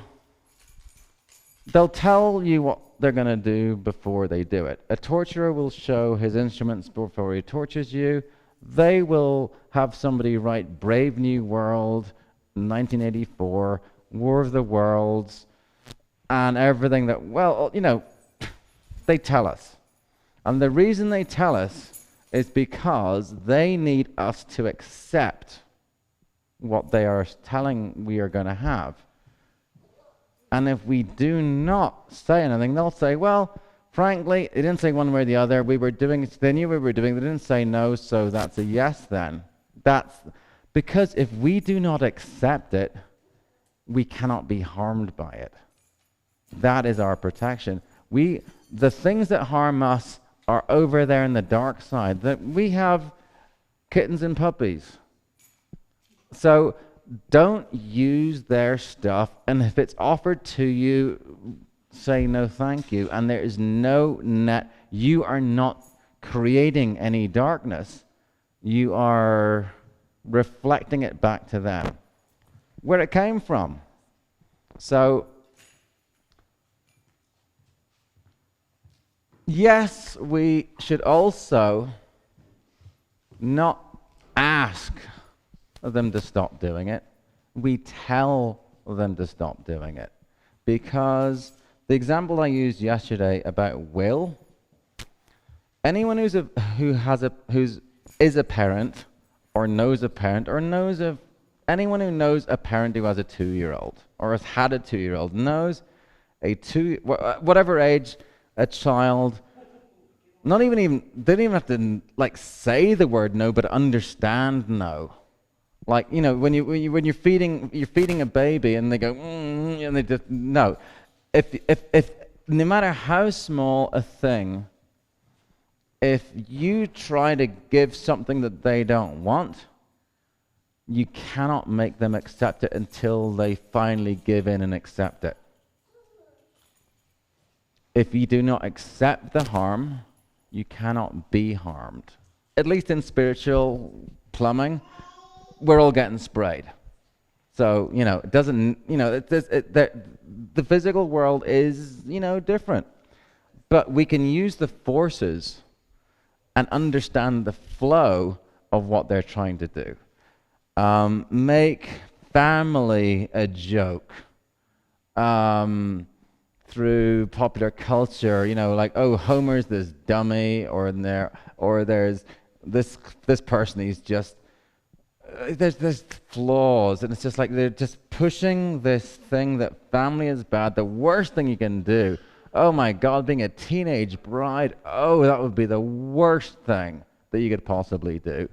tell you what they're going to do before they do it. A torturer will show his instruments before he tortures you. They will have somebody write Brave New World, 1984, War of the Worlds, and everything that, they tell us. And the reason they tell us is because they need us to accept what they are telling we are going to have. And if we do not say anything, they'll say, well, frankly, they didn't say one way or the other. We were doing it. They knew we were doing it. They didn't say no, so that's a yes then. That's because if we do not accept it, we cannot be harmed by it. That is our protection. The things that harm us are over there in the dark side. That we have kittens and puppies. So don't use their stuff, and if it's offered to you, say no thank you. And there is no net. You are not creating any darkness. You are reflecting it back to them, where it came from. So, yes, we should also not ask them to stop doing it. We tell them to stop doing it. Because the example I used yesterday about will, anyone is a parent, or knows a parent, or knows of anyone who knows a parent who has a 2-year-old or has had a 2-year-old knows whatever age a child, they don't even have to like say the word no, but understand no. Like, you know, when you're feeding a baby and they go and they just no. If no matter how small a thing, if you try to give something that they don't want, you cannot make them accept it until they finally give in and accept it. If you do not accept the harm, you cannot be harmed. At least in spiritual plumbing, we're all getting sprayed. So, you know, it doesn't, you know, the physical world is, you know, different. But we can use the forces and understand the flow of what they're trying to do. Make family a joke. Through popular culture, you know, like, oh, Homer's this dummy, or there's this person, he's just, there's flaws, and it's just like they're just pushing this thing that family is bad, the worst thing you can do. Oh my God, being a teenage bride, oh, that would be the worst thing that you could possibly do.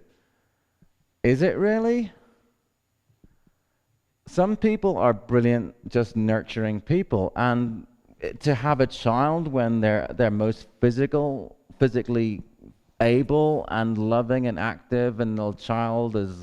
Is it really? Some people are brilliant just nurturing people, and to have a child when they're most physically able and loving and active, and the child is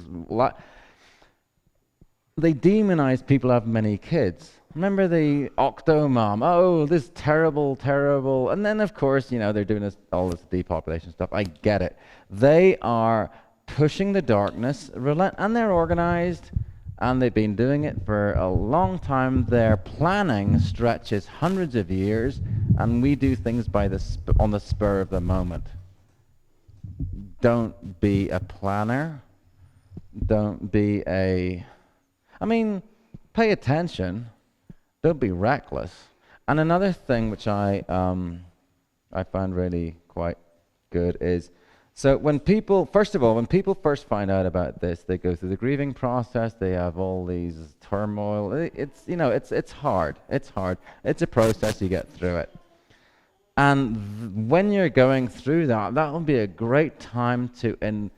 they demonize people who have many kids. Remember the octo-mom? Oh, this terrible, and then of course, you know, they're doing all this depopulation stuff. I get it. They are pushing the darkness, and they're organized. And they've been doing it for a long time. Their planning stretches hundreds of years, and we do things on the spur of the moment. Don't be a planner. Don't be pay attention. Don't be reckless. And another thing which I found really quite good is, so when people first find out about this, they go through the grieving process. They have all these turmoil. It's hard. It's hard. It's a process. You get through it. And when you're going through that will be a great time and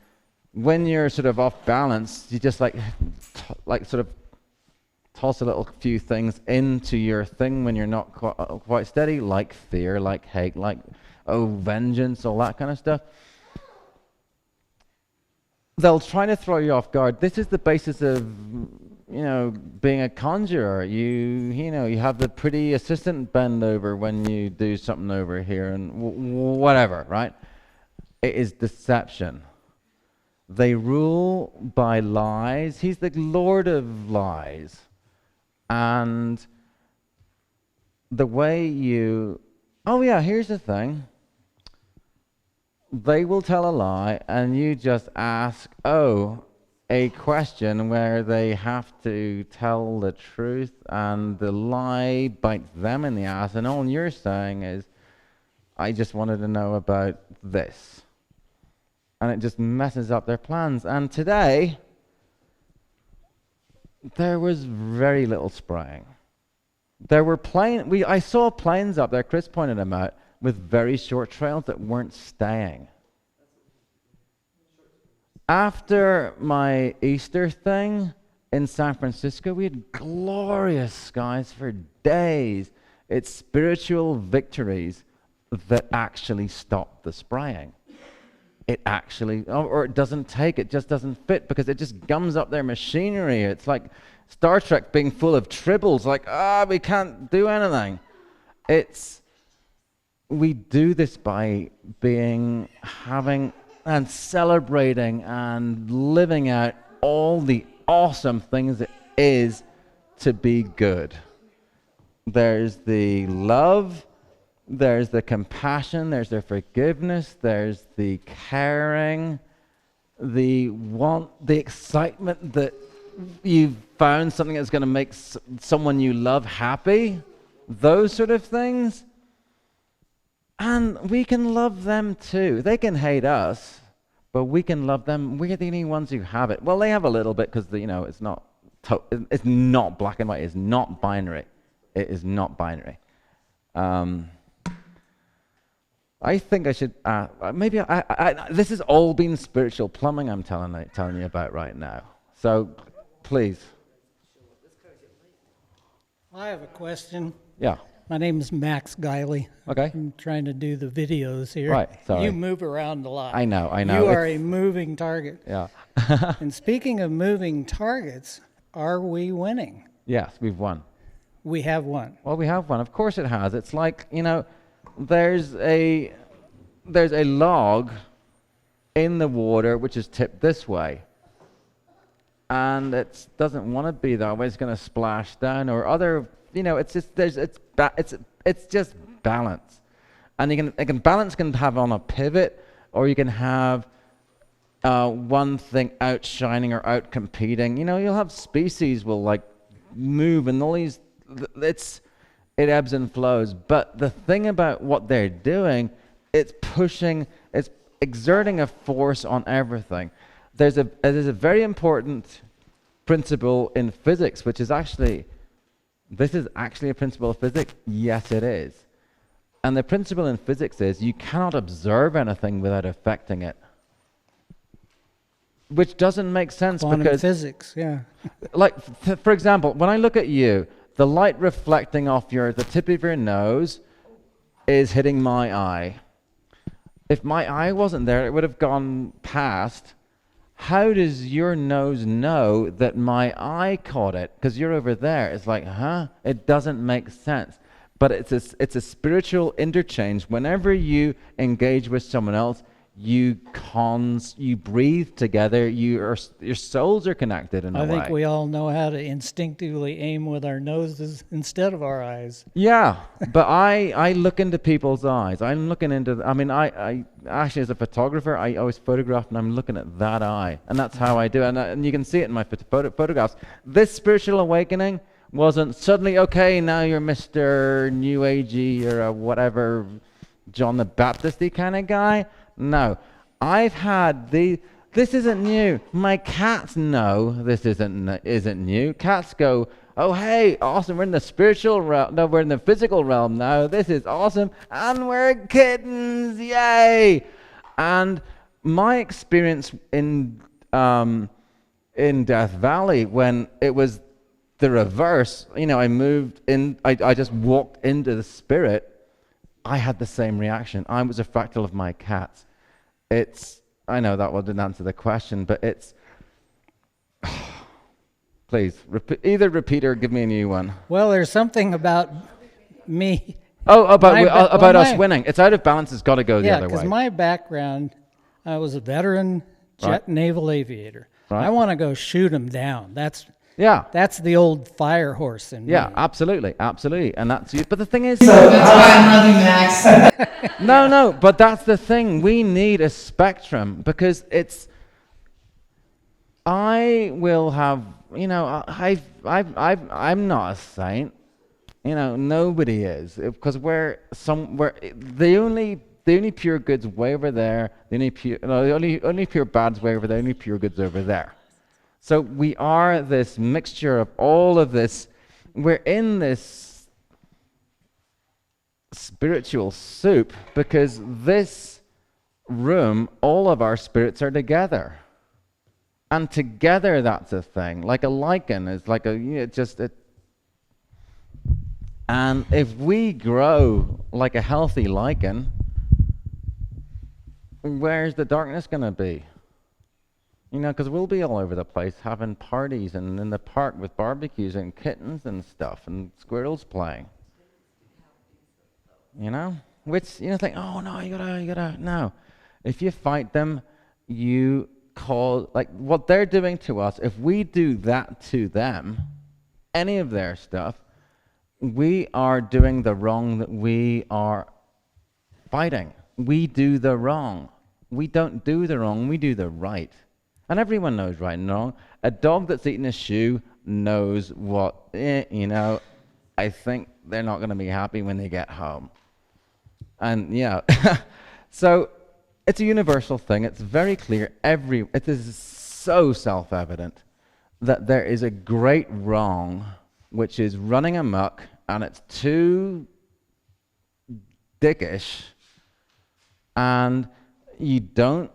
when you're sort of off balance, you just like sort of toss a few things into your thing when you're not quite steady, like fear, like hate, like vengeance, all that kind of stuff. They'll try to throw you off guard. This is the basis of, you know, being a conjurer. You have the pretty assistant bend over when you do something over here and whatever, right? It is deception. They rule by lies. He's the Lord of lies. And the way here's the thing. They will tell a lie, and you just ask, a question where they have to tell the truth, and the lie bites them in the ass, and all you're saying is, I just wanted to know about this. And it just messes up their plans. And today, there was very little spraying. There were I saw planes up there, Chris pointed them out, with very short trails that weren't staying. After my Easter thing in San Francisco, we had glorious skies for days. It's spiritual victories that actually stop the spraying. It actually, or it doesn't take, it just doesn't fit because it just gums up their machinery. It's like Star Trek being full of tribbles, like, we can't do anything. We do this by having and celebrating and living out all the awesome things it is to be good. There's the love, there's the compassion, there's the forgiveness, there's the caring, the excitement that you've found something that's going to make someone you love happy, those sort of things. And we can love them too. They can hate us, but we can love them. We're the only ones who have it. Well, they have a little bit because it's not black and white. It's not binary. It is not binary. I think I should maybe this has all been spiritual plumbing I'm telling you about right now. So please. I have a question. Yeah. My name is Max Guiley. Okay. I'm trying to do the videos here. Right, sorry. You move around a lot. I know. You are a moving target. Yeah. And speaking of moving targets, are we winning? Yes, we've won. We have won. Well, we have one. Of course it has. It's like, there's a log in the water which is tipped this way. And it doesn't want to be that way. It's going to splash down or other, it's just balance. And balance can have on a pivot, or you can have one thing outshining or out competing. You'll have species will like move and all these, it ebbs and flows. But the thing about what they're doing, it's exerting a force on everything. There's a very important principle in physics, which is this is actually a principle of physics. Yes, it is. And the principle in physics is you cannot observe anything without affecting it. Which doesn't make sense Quantum because physics, yeah. Like, for example, when I look at you, the light reflecting off the tip of your nose is hitting my eye. If my eye wasn't there, it would have gone past. How does your nose know that my eye caught it? Because you're over there. It's like, It doesn't make sense. But it's a spiritual interchange. Whenever you engage with someone else, you breathe together. Your souls are connected in a way. I think we all know how to instinctively aim with our noses instead of our eyes. Yeah, but I look into people's eyes. I'm looking into. I actually, as a photographer, I always photograph, and I'm looking at that eye, and that's how I do it. And you can see it in my photographs. This spiritual awakening wasn't suddenly okay. Now you're Mr. New Agey or whatever, John the Baptist-y kind of guy. No, I've had this isn't new. My cats know this isn't new. Cats go, oh hey, awesome, we're in the spiritual realm. No, we're in the physical realm now. This is awesome, and we're kittens, yay! And my experience in Death Valley, when it was the reverse, I moved in. I just walked into the spirit. I had the same reaction. I was a fractal of my cats. I know that one didn't answer the question, but please, either repeat or give me a new one. Well, there's something about me. Oh, about us winning. It's out of balance. It's got to go the other way. Yeah, because my background, I was a veteran naval aviator. Right. I want to go shoot them down. That's the old fire horse in me. Yeah, absolutely, and that's you. But the thing is, That's why I'm loving Max. no, but that's the thing. We need a spectrum because I will have, I'm not a saint. Nobody is, because the only pure goods way over there, the only pure bad's way over there, the only pure goods over there. So we are this mixture of all of this. We're in this spiritual soup because this room, all of our spirits are together. And together that's a thing. Like a lichen is like and if we grow like a healthy lichen, where's the darkness going to be? Because we'll be all over the place having parties and in the park with barbecues and kittens and stuff and squirrels playing. Which, think, oh no, you gotta, no. If you fight them, you call, like what they're doing to us, if we do that to them, any of their stuff, we are doing the wrong that we are fighting. We do the wrong. We don't do the wrong, we do the right. And everyone knows right and wrong. A dog that's eating a shoe knows what, I think they're not going to be happy when they get home. And so it's a universal thing. It's very clear. It is so self-evident that there is a great wrong which is running amok, and it's too dickish, and you don't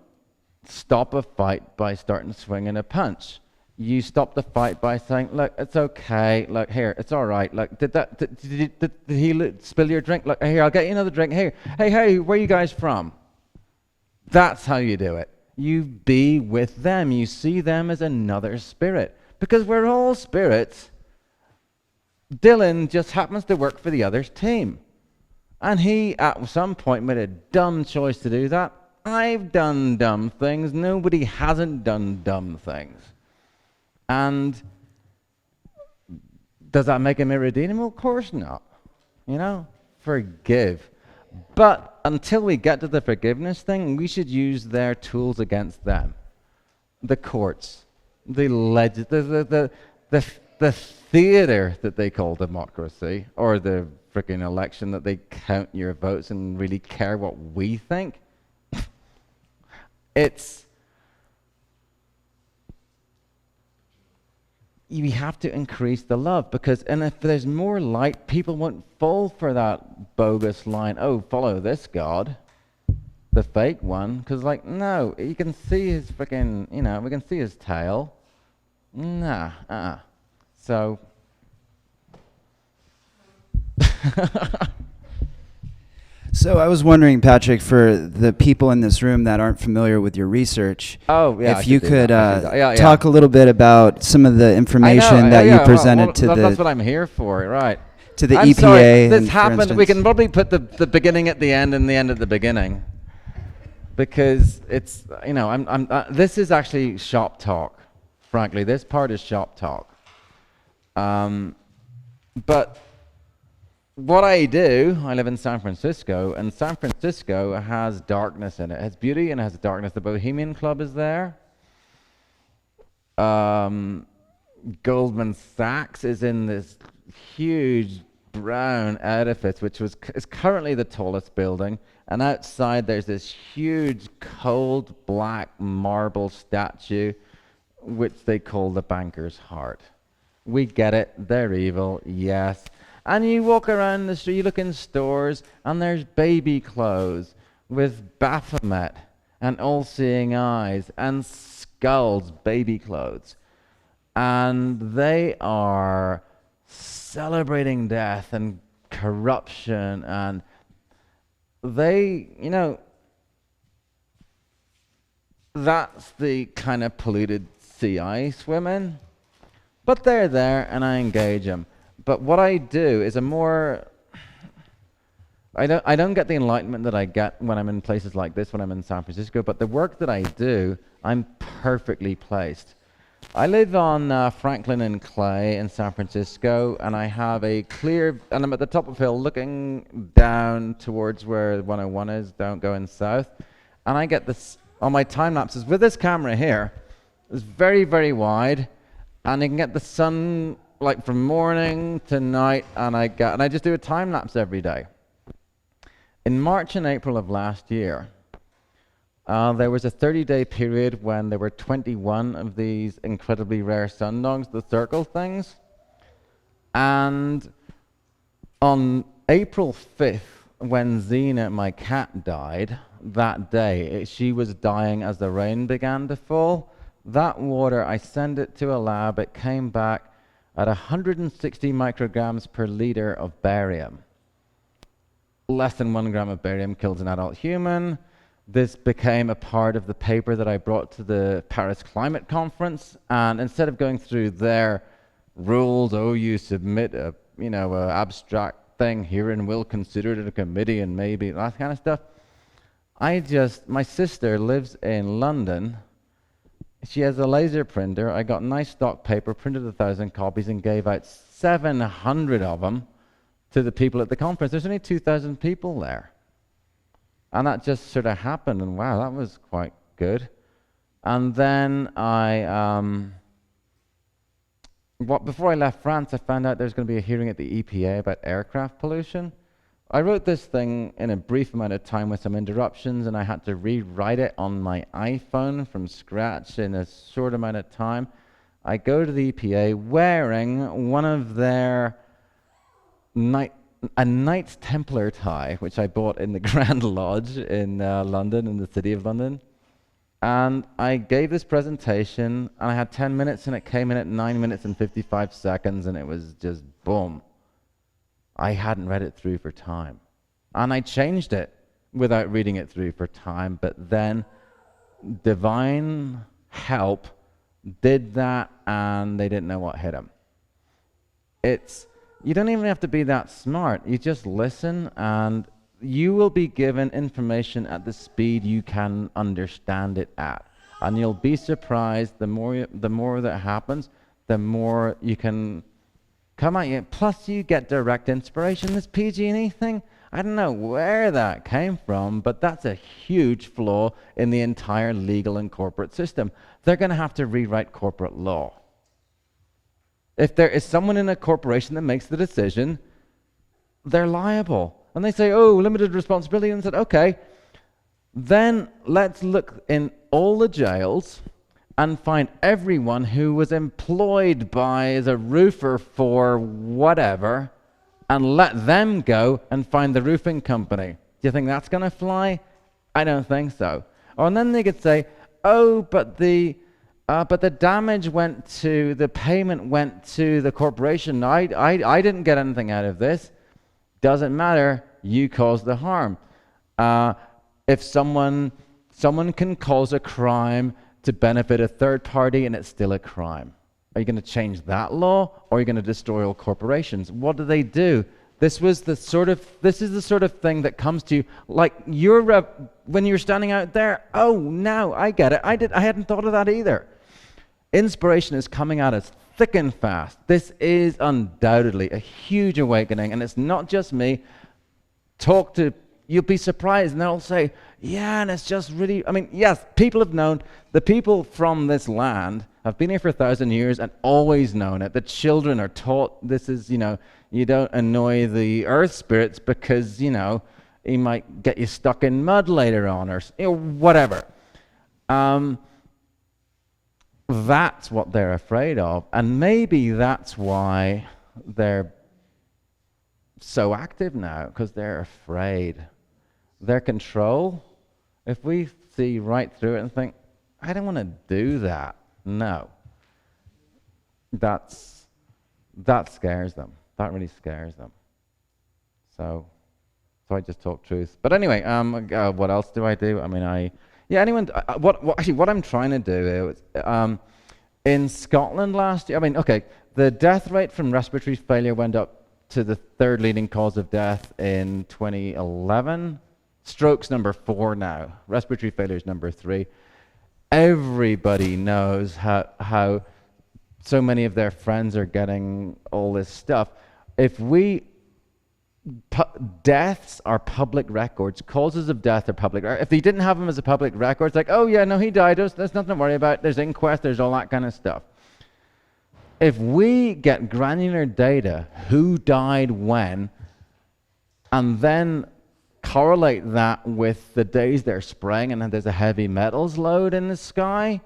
stop a fight by starting swinging a punch. You stop the fight by saying, look, it's okay, look, here, it's all right, look, did he spill your drink? Look, here, I'll get you another drink, here, hey, where are you guys from? That's how you do it. You be with them. You see them as another spirit, because we're all spirits. Dylan just happens to work for the other's team, and he at some point made a dumb choice to do that. I've done dumb things. Nobody hasn't done dumb things. And does that make him irredeemable? Of course not. Forgive. But until we get to the forgiveness thing, we should use their tools against them. The courts, the theater that they call democracy, or the freaking election that they count your votes and really care what we think. We have to increase the love, because if there's more light, people won't fall for that bogus line, oh, follow this God, the fake one, because no, you can see his freaking, we can see his tail. Nah, So, So I was wondering, Patrick, for the people in this room that aren't familiar with your research, if you could talk a little bit about some of the information that you presented to that's what I'm here for, right? To the I'm EPA. Sorry, this happened. We can probably put the beginning at the end and the end at the beginning, because it's this is actually shop talk. Frankly, this part is shop talk. But what I do, I live in San Francisco, and San Francisco has darkness in it. It has beauty and it has darkness. The Bohemian Club is there. Goldman Sachs is in this huge brown edifice, which is currently the tallest building. And outside there's this huge cold black marble statue, which they call the banker's heart. We get it. They're evil, yes. And you walk around the street, you look in stores, and there's baby clothes with Baphomet and all-seeing eyes and skulls, baby clothes. And they are celebrating death and corruption, and they, that's the kind of polluted sea I swim in. But they're there, and I engage them. But what I do is I don't get the enlightenment that I get when I'm in places like this, when I'm in San Francisco, but the work that I do, I'm perfectly placed. I live on Franklin and Clay in San Francisco, and I have and I'm at the top of a hill looking down towards where 101 is, going south, and I get this, on my time lapses, with this camera here, it's very, very wide, and you can get the sunlight like from morning to night, and I just do a time lapse every day. In March and April of last year, there was a 30-day period when there were 21 of these incredibly rare sun dogs, the circle things. And on April 5th, when Xena, my cat, died, that day, she was dying as the rain began to fall. That water, I sent it to a lab, it came back at 160 micrograms per liter of barium. Less than 1 gram of barium kills an adult human. This became a part of the paper that I brought to the Paris Climate Conference, and instead of going through their rules, you submit a abstract thing, herein we'll consider it in a committee and maybe that kind of stuff. My sister lives in London. She has a laser printer. I got nice stock paper, printed 1,000 copies and gave out 700 of them to the people at the conference. There's only 2,000 people there. And that just sort of happened, and wow, that was quite good. And then before I left France, I found out there was going to be a hearing at the EPA about aircraft pollution. I wrote this thing in a brief amount of time with some interruptions, and I had to rewrite it on my iPhone from scratch in a short amount of time. I go to the EPA wearing one of their a Knights Templar tie, which I bought in the Grand Lodge in London, in the city of London. And I gave this presentation, and I had 10 minutes, and it came in at 9 minutes and 55 seconds, and it was just boom. I hadn't read it through for time. And I changed it without reading it through for time, but then divine help did that, and they didn't know what hit them. You don't even have to be that smart. You just listen, and you will be given information at the speed you can understand it at. And you'll be surprised, the more that happens, the more you can come at you. Plus, you get direct inspiration. This PG&E thing, I don't know where that came from, but that's a huge flaw in the entire legal and corporate system. They're going to have to rewrite corporate law. If there is someone in a corporation that makes the decision, they're liable. And they say, limited responsibility. And I said, okay, then let's look in all the jails and find everyone who was employed by the roofer for whatever, and let them go and find the roofing company. Do you think that's going to fly? I don't think so. And then they could say, but the damage the payment went to the corporation. I didn't get anything out of this. Doesn't matter, you caused the harm. If someone can cause a crime to benefit a third party and it's still a crime. Are you going to change that law, or are you going to destroy all corporations? What do? This is the sort of thing that comes to you, like when you're standing out there, now I get it. I hadn't thought of that either. Inspiration is coming at us thick and fast. This is undoubtedly a huge awakening, and it's not just me. You'll be surprised, and they'll say, and it's just really, yes, people have known, the people from this land have been here for 1,000 years and always known it. The children are taught this is, you don't annoy the earth spirits because, he might get you stuck in mud later on, or whatever. That's what they're afraid of, and maybe that's why they're so active now, because they're afraid. Their control, if we see right through it and think, I don't want to do that, no. That scares them. That really scares them. So I just talk truth. But anyway, what else do I do? What I'm trying to do is, in Scotland last year, the death rate from respiratory failure went up to the third leading cause of death in 2011. Stroke's number 4 now. Respiratory failure is number 3. Everybody knows how so many of their friends are getting all this stuff. Deaths are public records. Causes of death are public. If they didn't have them as a public record, it's like, he died. There's nothing to worry about. There's inquest. There's all that kind of stuff. if we get granular data, who died when, and then correlate that with the days they're spraying and then there's a heavy metals load in the sky,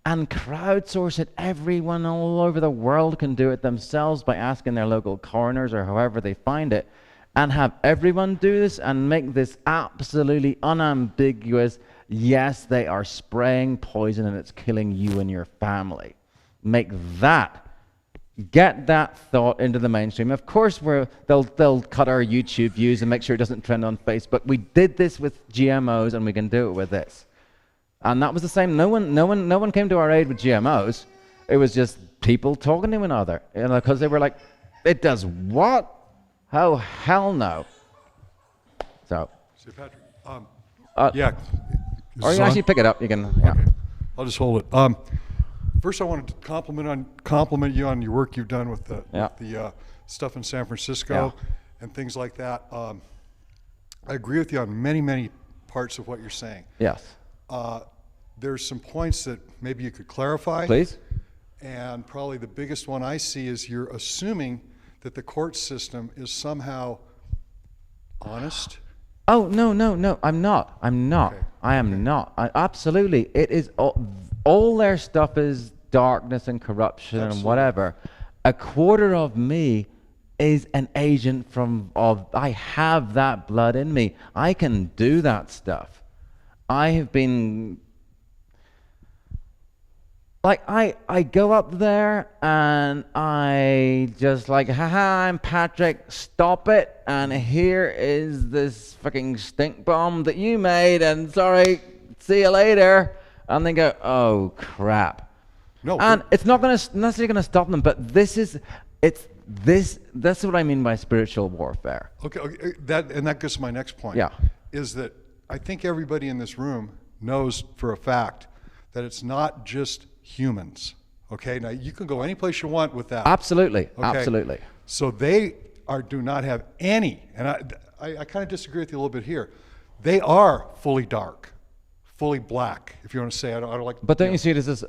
and crowdsource it, everyone all over the world can do it themselves by asking their local coroners or however they find it, and have everyone do this and make this absolutely unambiguous, yes, they are spraying poison and it's killing you and your family. Get that thought into the mainstream. Of course, they'll cut our YouTube views and make sure it doesn't trend on Facebook. We did this with GMOs, and we can do it with this. And that was the same. No one came to our aid with GMOs. It was just people talking to one another, because they were like, "It does what? Oh, hell no!" So. Say, Patrick. Yeah. Or you actually pick it up. You can. Yeah. Okay. I'll just hold it. First, I wanted to compliment you on your work you've done with the stuff in San Francisco and things like that. I agree with you on many parts of what you're saying. Yes. There's some points that maybe you could clarify. Please. And probably the biggest one I see is you're assuming that the court system is somehow honest. Oh, no, I'm not. Okay. I am not. Absolutely. It is all their stuff is darkness and corruption and whatever. A quarter of me is an agent I have that blood in me. I can do that stuff. I have been, like, I go up there and I just like, haha, I'm Patrick, stop it, and here is this fucking stink bomb that you made, and sorry, see you later. And they go, oh crap. No. And it's not necessarily going to stop them, but that's what I mean by spiritual warfare. Okay, that gets to my next point. Yeah. Is that I think everybody in this room knows for a fact that it's not just humans. Okay, now you can go any place you want with that. Absolutely, Okay? absolutely. So they do not have any, and I kind of disagree with you a little bit here. They are fully dark, fully black, if you want to say. I don't like. But don't you see it as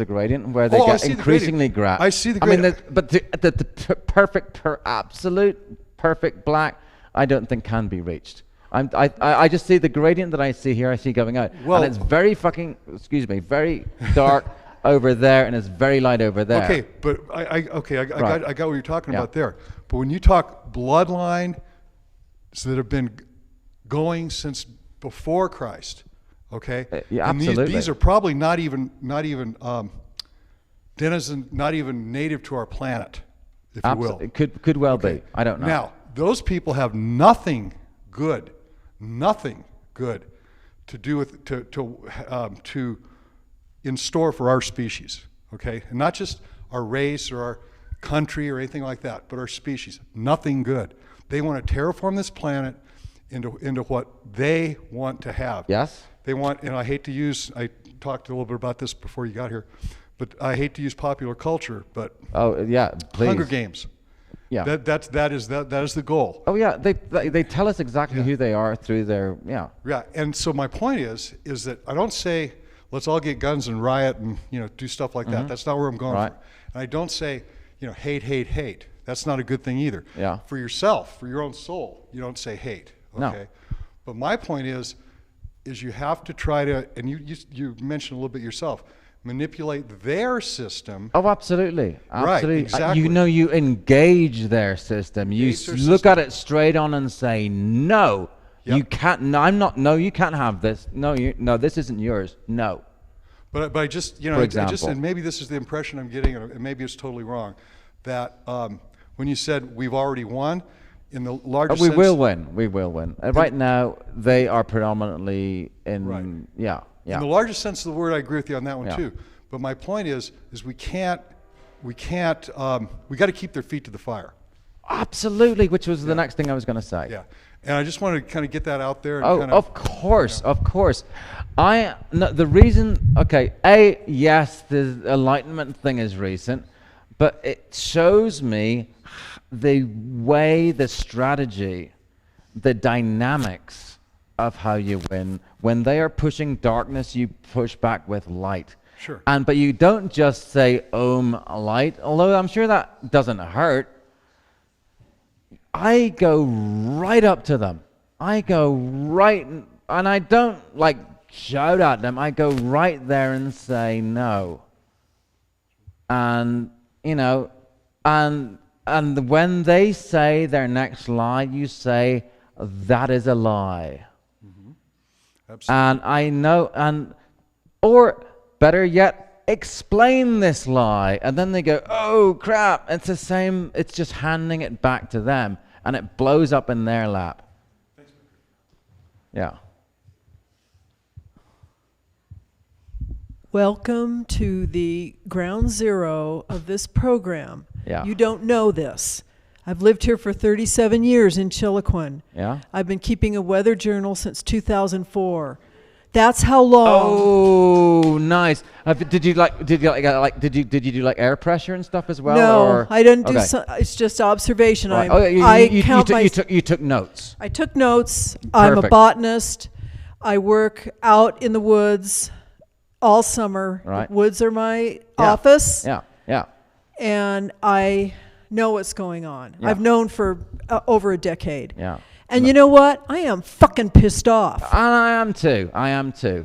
a gradient where they get increasingly gray? I see the gradient. I mean, the absolute perfect black, I don't think can be reached. I just see the gradient that I see here. I see going out, and it's very very dark over there, and it's very light over there. Okay, but I got what you're talking about there. But when you talk bloodline that have been going since before Christ, okay, yeah, and absolutely. These are probably not even denizen, not even native to our planet, if you will. It could well be. I don't know. Now, those people have nothing good to do with to in store for our species, okay? And not just our race or our country or anything like that, but our species. Nothing good. They want to terraform this planet into what they want to have. Yes. They want, and I talked a little bit about this before you got here, but I hate to use popular culture, but oh yeah, please. Hunger Games. Yeah. That is the goal. Oh yeah, they tell us exactly who they are through their Yeah, and so my point is that I don't say let's all get guns and riot and do stuff like that. That's not where I'm going. Right. And I don't say hate. That's not a good thing either. Yeah. For yourself, for your own soul, you don't say hate. Okay. No. But my point is you have to try to, and you mentioned a little bit yourself, manipulate their system. Oh, absolutely. Right, exactly. You engage their system. You look at it straight on and say, no, you can't. No, you can't have this. No, this isn't yours. No. But I just, For example. and maybe this is the impression I'm getting, and maybe it's totally wrong, that when you said we've already won, in the larger sense. We will win. Right now, they are predominantly in. Right. Yeah. In the largest sense of the word, I agree with you on that one too. But my point is we got to keep their feet to the fire. Absolutely, which was the next thing I was going to say. Yeah, and I just wanted to kind of get that out there. And of course. The reason, yes, the Enlightenment thing is recent, but it shows me the way, the strategy, the dynamics of how you win. When they are pushing darkness, you push back with light. Sure. But you don't just say light, although I'm sure that doesn't hurt. I go right up to them. I go right, and I don't like shout at them. I go right there and say no. And and when they say their next lie, you say that is a lie. Mm-hmm. Absolutely. And I know, or better yet, explain this lie. And then they go, oh crap, it's the same, it's just handing it back to them. And it blows up in their lap. Yeah. Welcome to the ground zero of this program. Yeah. You don't know this. I've lived here for 37 years in Chiloquin. Yeah. I've been keeping a weather journal since 2004. That's how long. Oh, nice. Did you do like air pressure and stuff as well? No, or? I didn't do. Okay. It's just observation. Right. You took notes. I took notes. I'm a botanist. I work out in the woods all summer. Right. The woods are my office. Yeah. And I know what's going on. Yeah. I've known for over a decade. Yeah. And you know what? I am fucking pissed off. And I am too.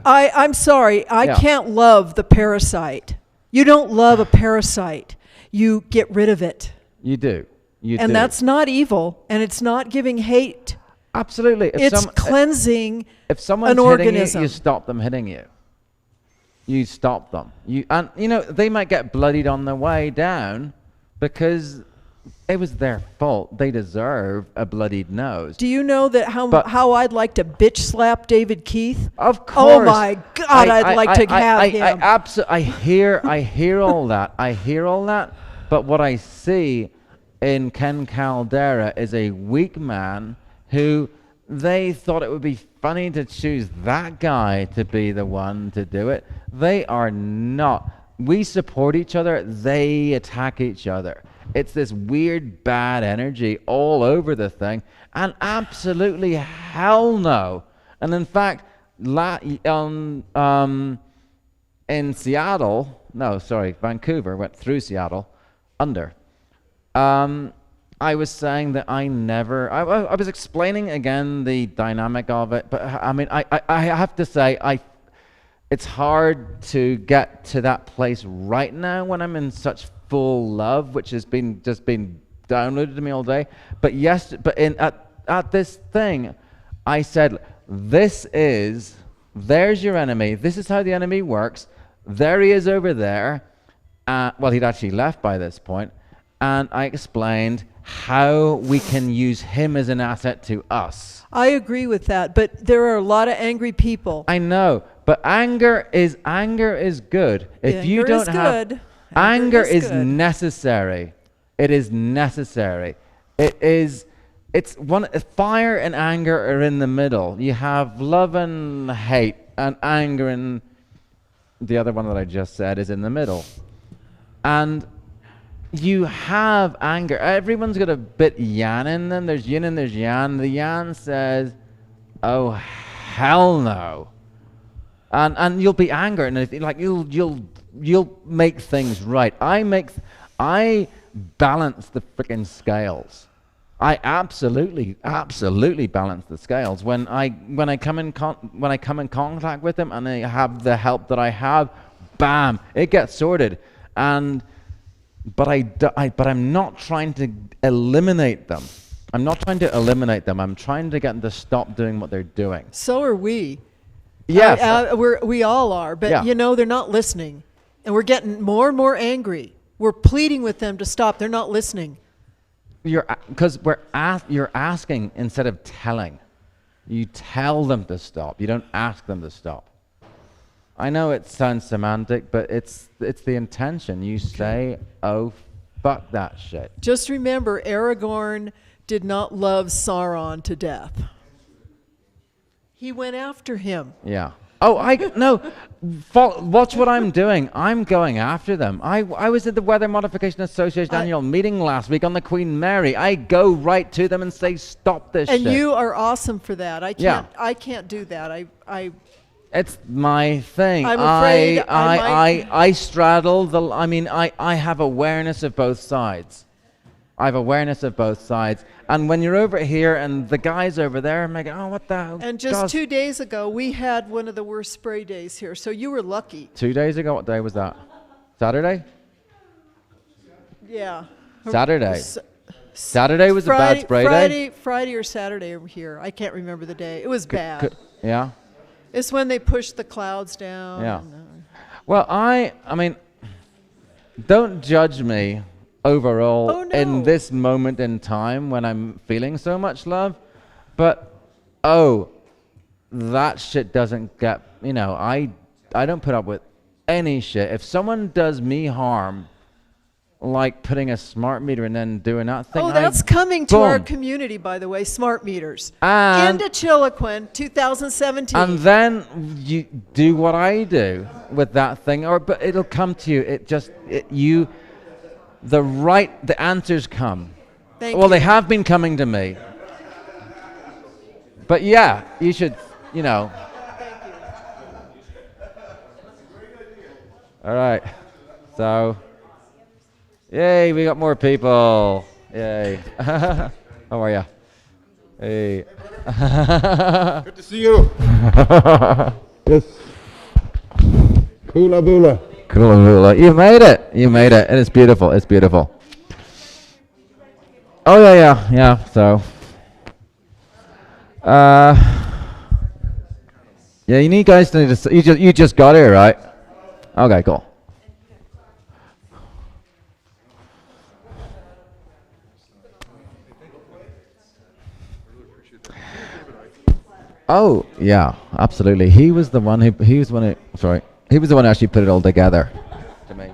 I'm sorry. I can't love the parasite. You don't love a parasite. You get rid of it. You do. And that's not evil. And it's not giving hate. Absolutely. It's cleansing if someone's an organism. You stop them hitting you. You stop them. They might get bloodied on the way down because it was their fault. They deserve a bloodied nose. Do you know that how I'd like to bitch slap David Keith? Of course. Oh my God, I'd like to have him. I hear all that. I hear all that. But what I see in Ken Caldera is a weak man who they thought it would be funny to choose that guy to be the one to do it. They are not. We support each other. They attack each other. It's this weird bad energy all over the thing, and absolutely hell no. And in fact, in Seattle, Vancouver, went through Seattle, I was saying that I was explaining again the dynamic of it, but I mean, I have to say, it's hard to get to that place right now when I'm in such full love, which has been downloaded to me all day. But at this thing, I said, there's your enemy. This is how the enemy works. There he is over there. Well, he'd actually left by this point. And I explained how we can use him as an asset to us. I agree with that, but there are a lot of angry people. I know, but anger is good. If you don't have anger is necessary. It is necessary. It's fire and anger are in the middle. You have love and hate, and anger, and the other one that I just said is in the middle. And you have anger. Everyone's got a bit yan in them. There's yin and there's yang. The yang says, "Oh hell no," and you'll be angry, and if, like you'll make things right. I balance the freaking scales. I absolutely balance the scales when I come in contact with them and I have the help that I have. Bam! It gets sorted, but I'm not trying to eliminate them. I'm trying to get them to stop doing what they're doing. So are we. Yes. We all are, but they're not listening. And we're getting more and more angry. We're pleading with them to stop. They're not listening. You're asking instead of telling. You tell them to stop. You don't ask them to stop. I know it sounds semantic, but it's the intention. You say, "Oh, fuck that shit." Just remember, Aragorn did not love Sauron to death. He went after him. Yeah. Oh, watch what I'm doing. I'm going after them. I was at the Weather Modification Association annual meeting last week on the Queen Mary. I go right to them and say, "Stop this shit." And you are awesome for that. I can't do that. It's my thing. I'm afraid I straddle the. I mean, I have awareness of both sides. I have awareness of both sides. And when you're over here and the guy's over there, I'm like, oh, what the hell? And just 2 days ago, we had one of the worst spray days here, so you were lucky. 2 days ago, what day was that? Saturday? Yeah. Saturday. Saturday was a bad spray day? Friday or Saturday over here. I can't remember the day. It was bad. Yeah? It's when they pushed the clouds down. Yeah. Well, I mean, don't judge me overall in this moment in time when I'm feeling so much love, but that shit doesn't get, you know, I don't put up with any shit. If someone does me harm, like putting a smart meter and then doing that thing. That's coming to our community, by the way, smart meters. And into Chiloquin, 2017. And then you do what I do with that thing, but it'll come to you. The answers come. Well, they have been coming to me. But yeah, you should, you know. Thank you. All right. So, yay, we got more people. Yay. How are you? Hey. Good to see you. Yes. Kula bula. Kula bula. You made it. You made it. And it's beautiful. It's beautiful. Oh, yeah. So. Yeah, you guys need to. You just got here, right? Okay, cool. Oh yeah, absolutely. He was the one who actually put it all together. To me.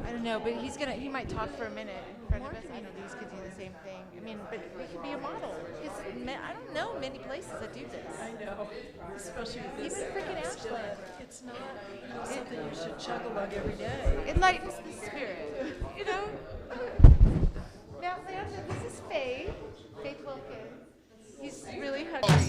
I don't know, but he might talk for a minute in front of us. I know these could do the same thing. I mean, but we could be a model. I don't know many places that do this. I know, especially even freaking Ashland. It's not something you should chug a lug every day. It lightens the spirit, you know. Now, this is Faith Wilkins. He's really hungry.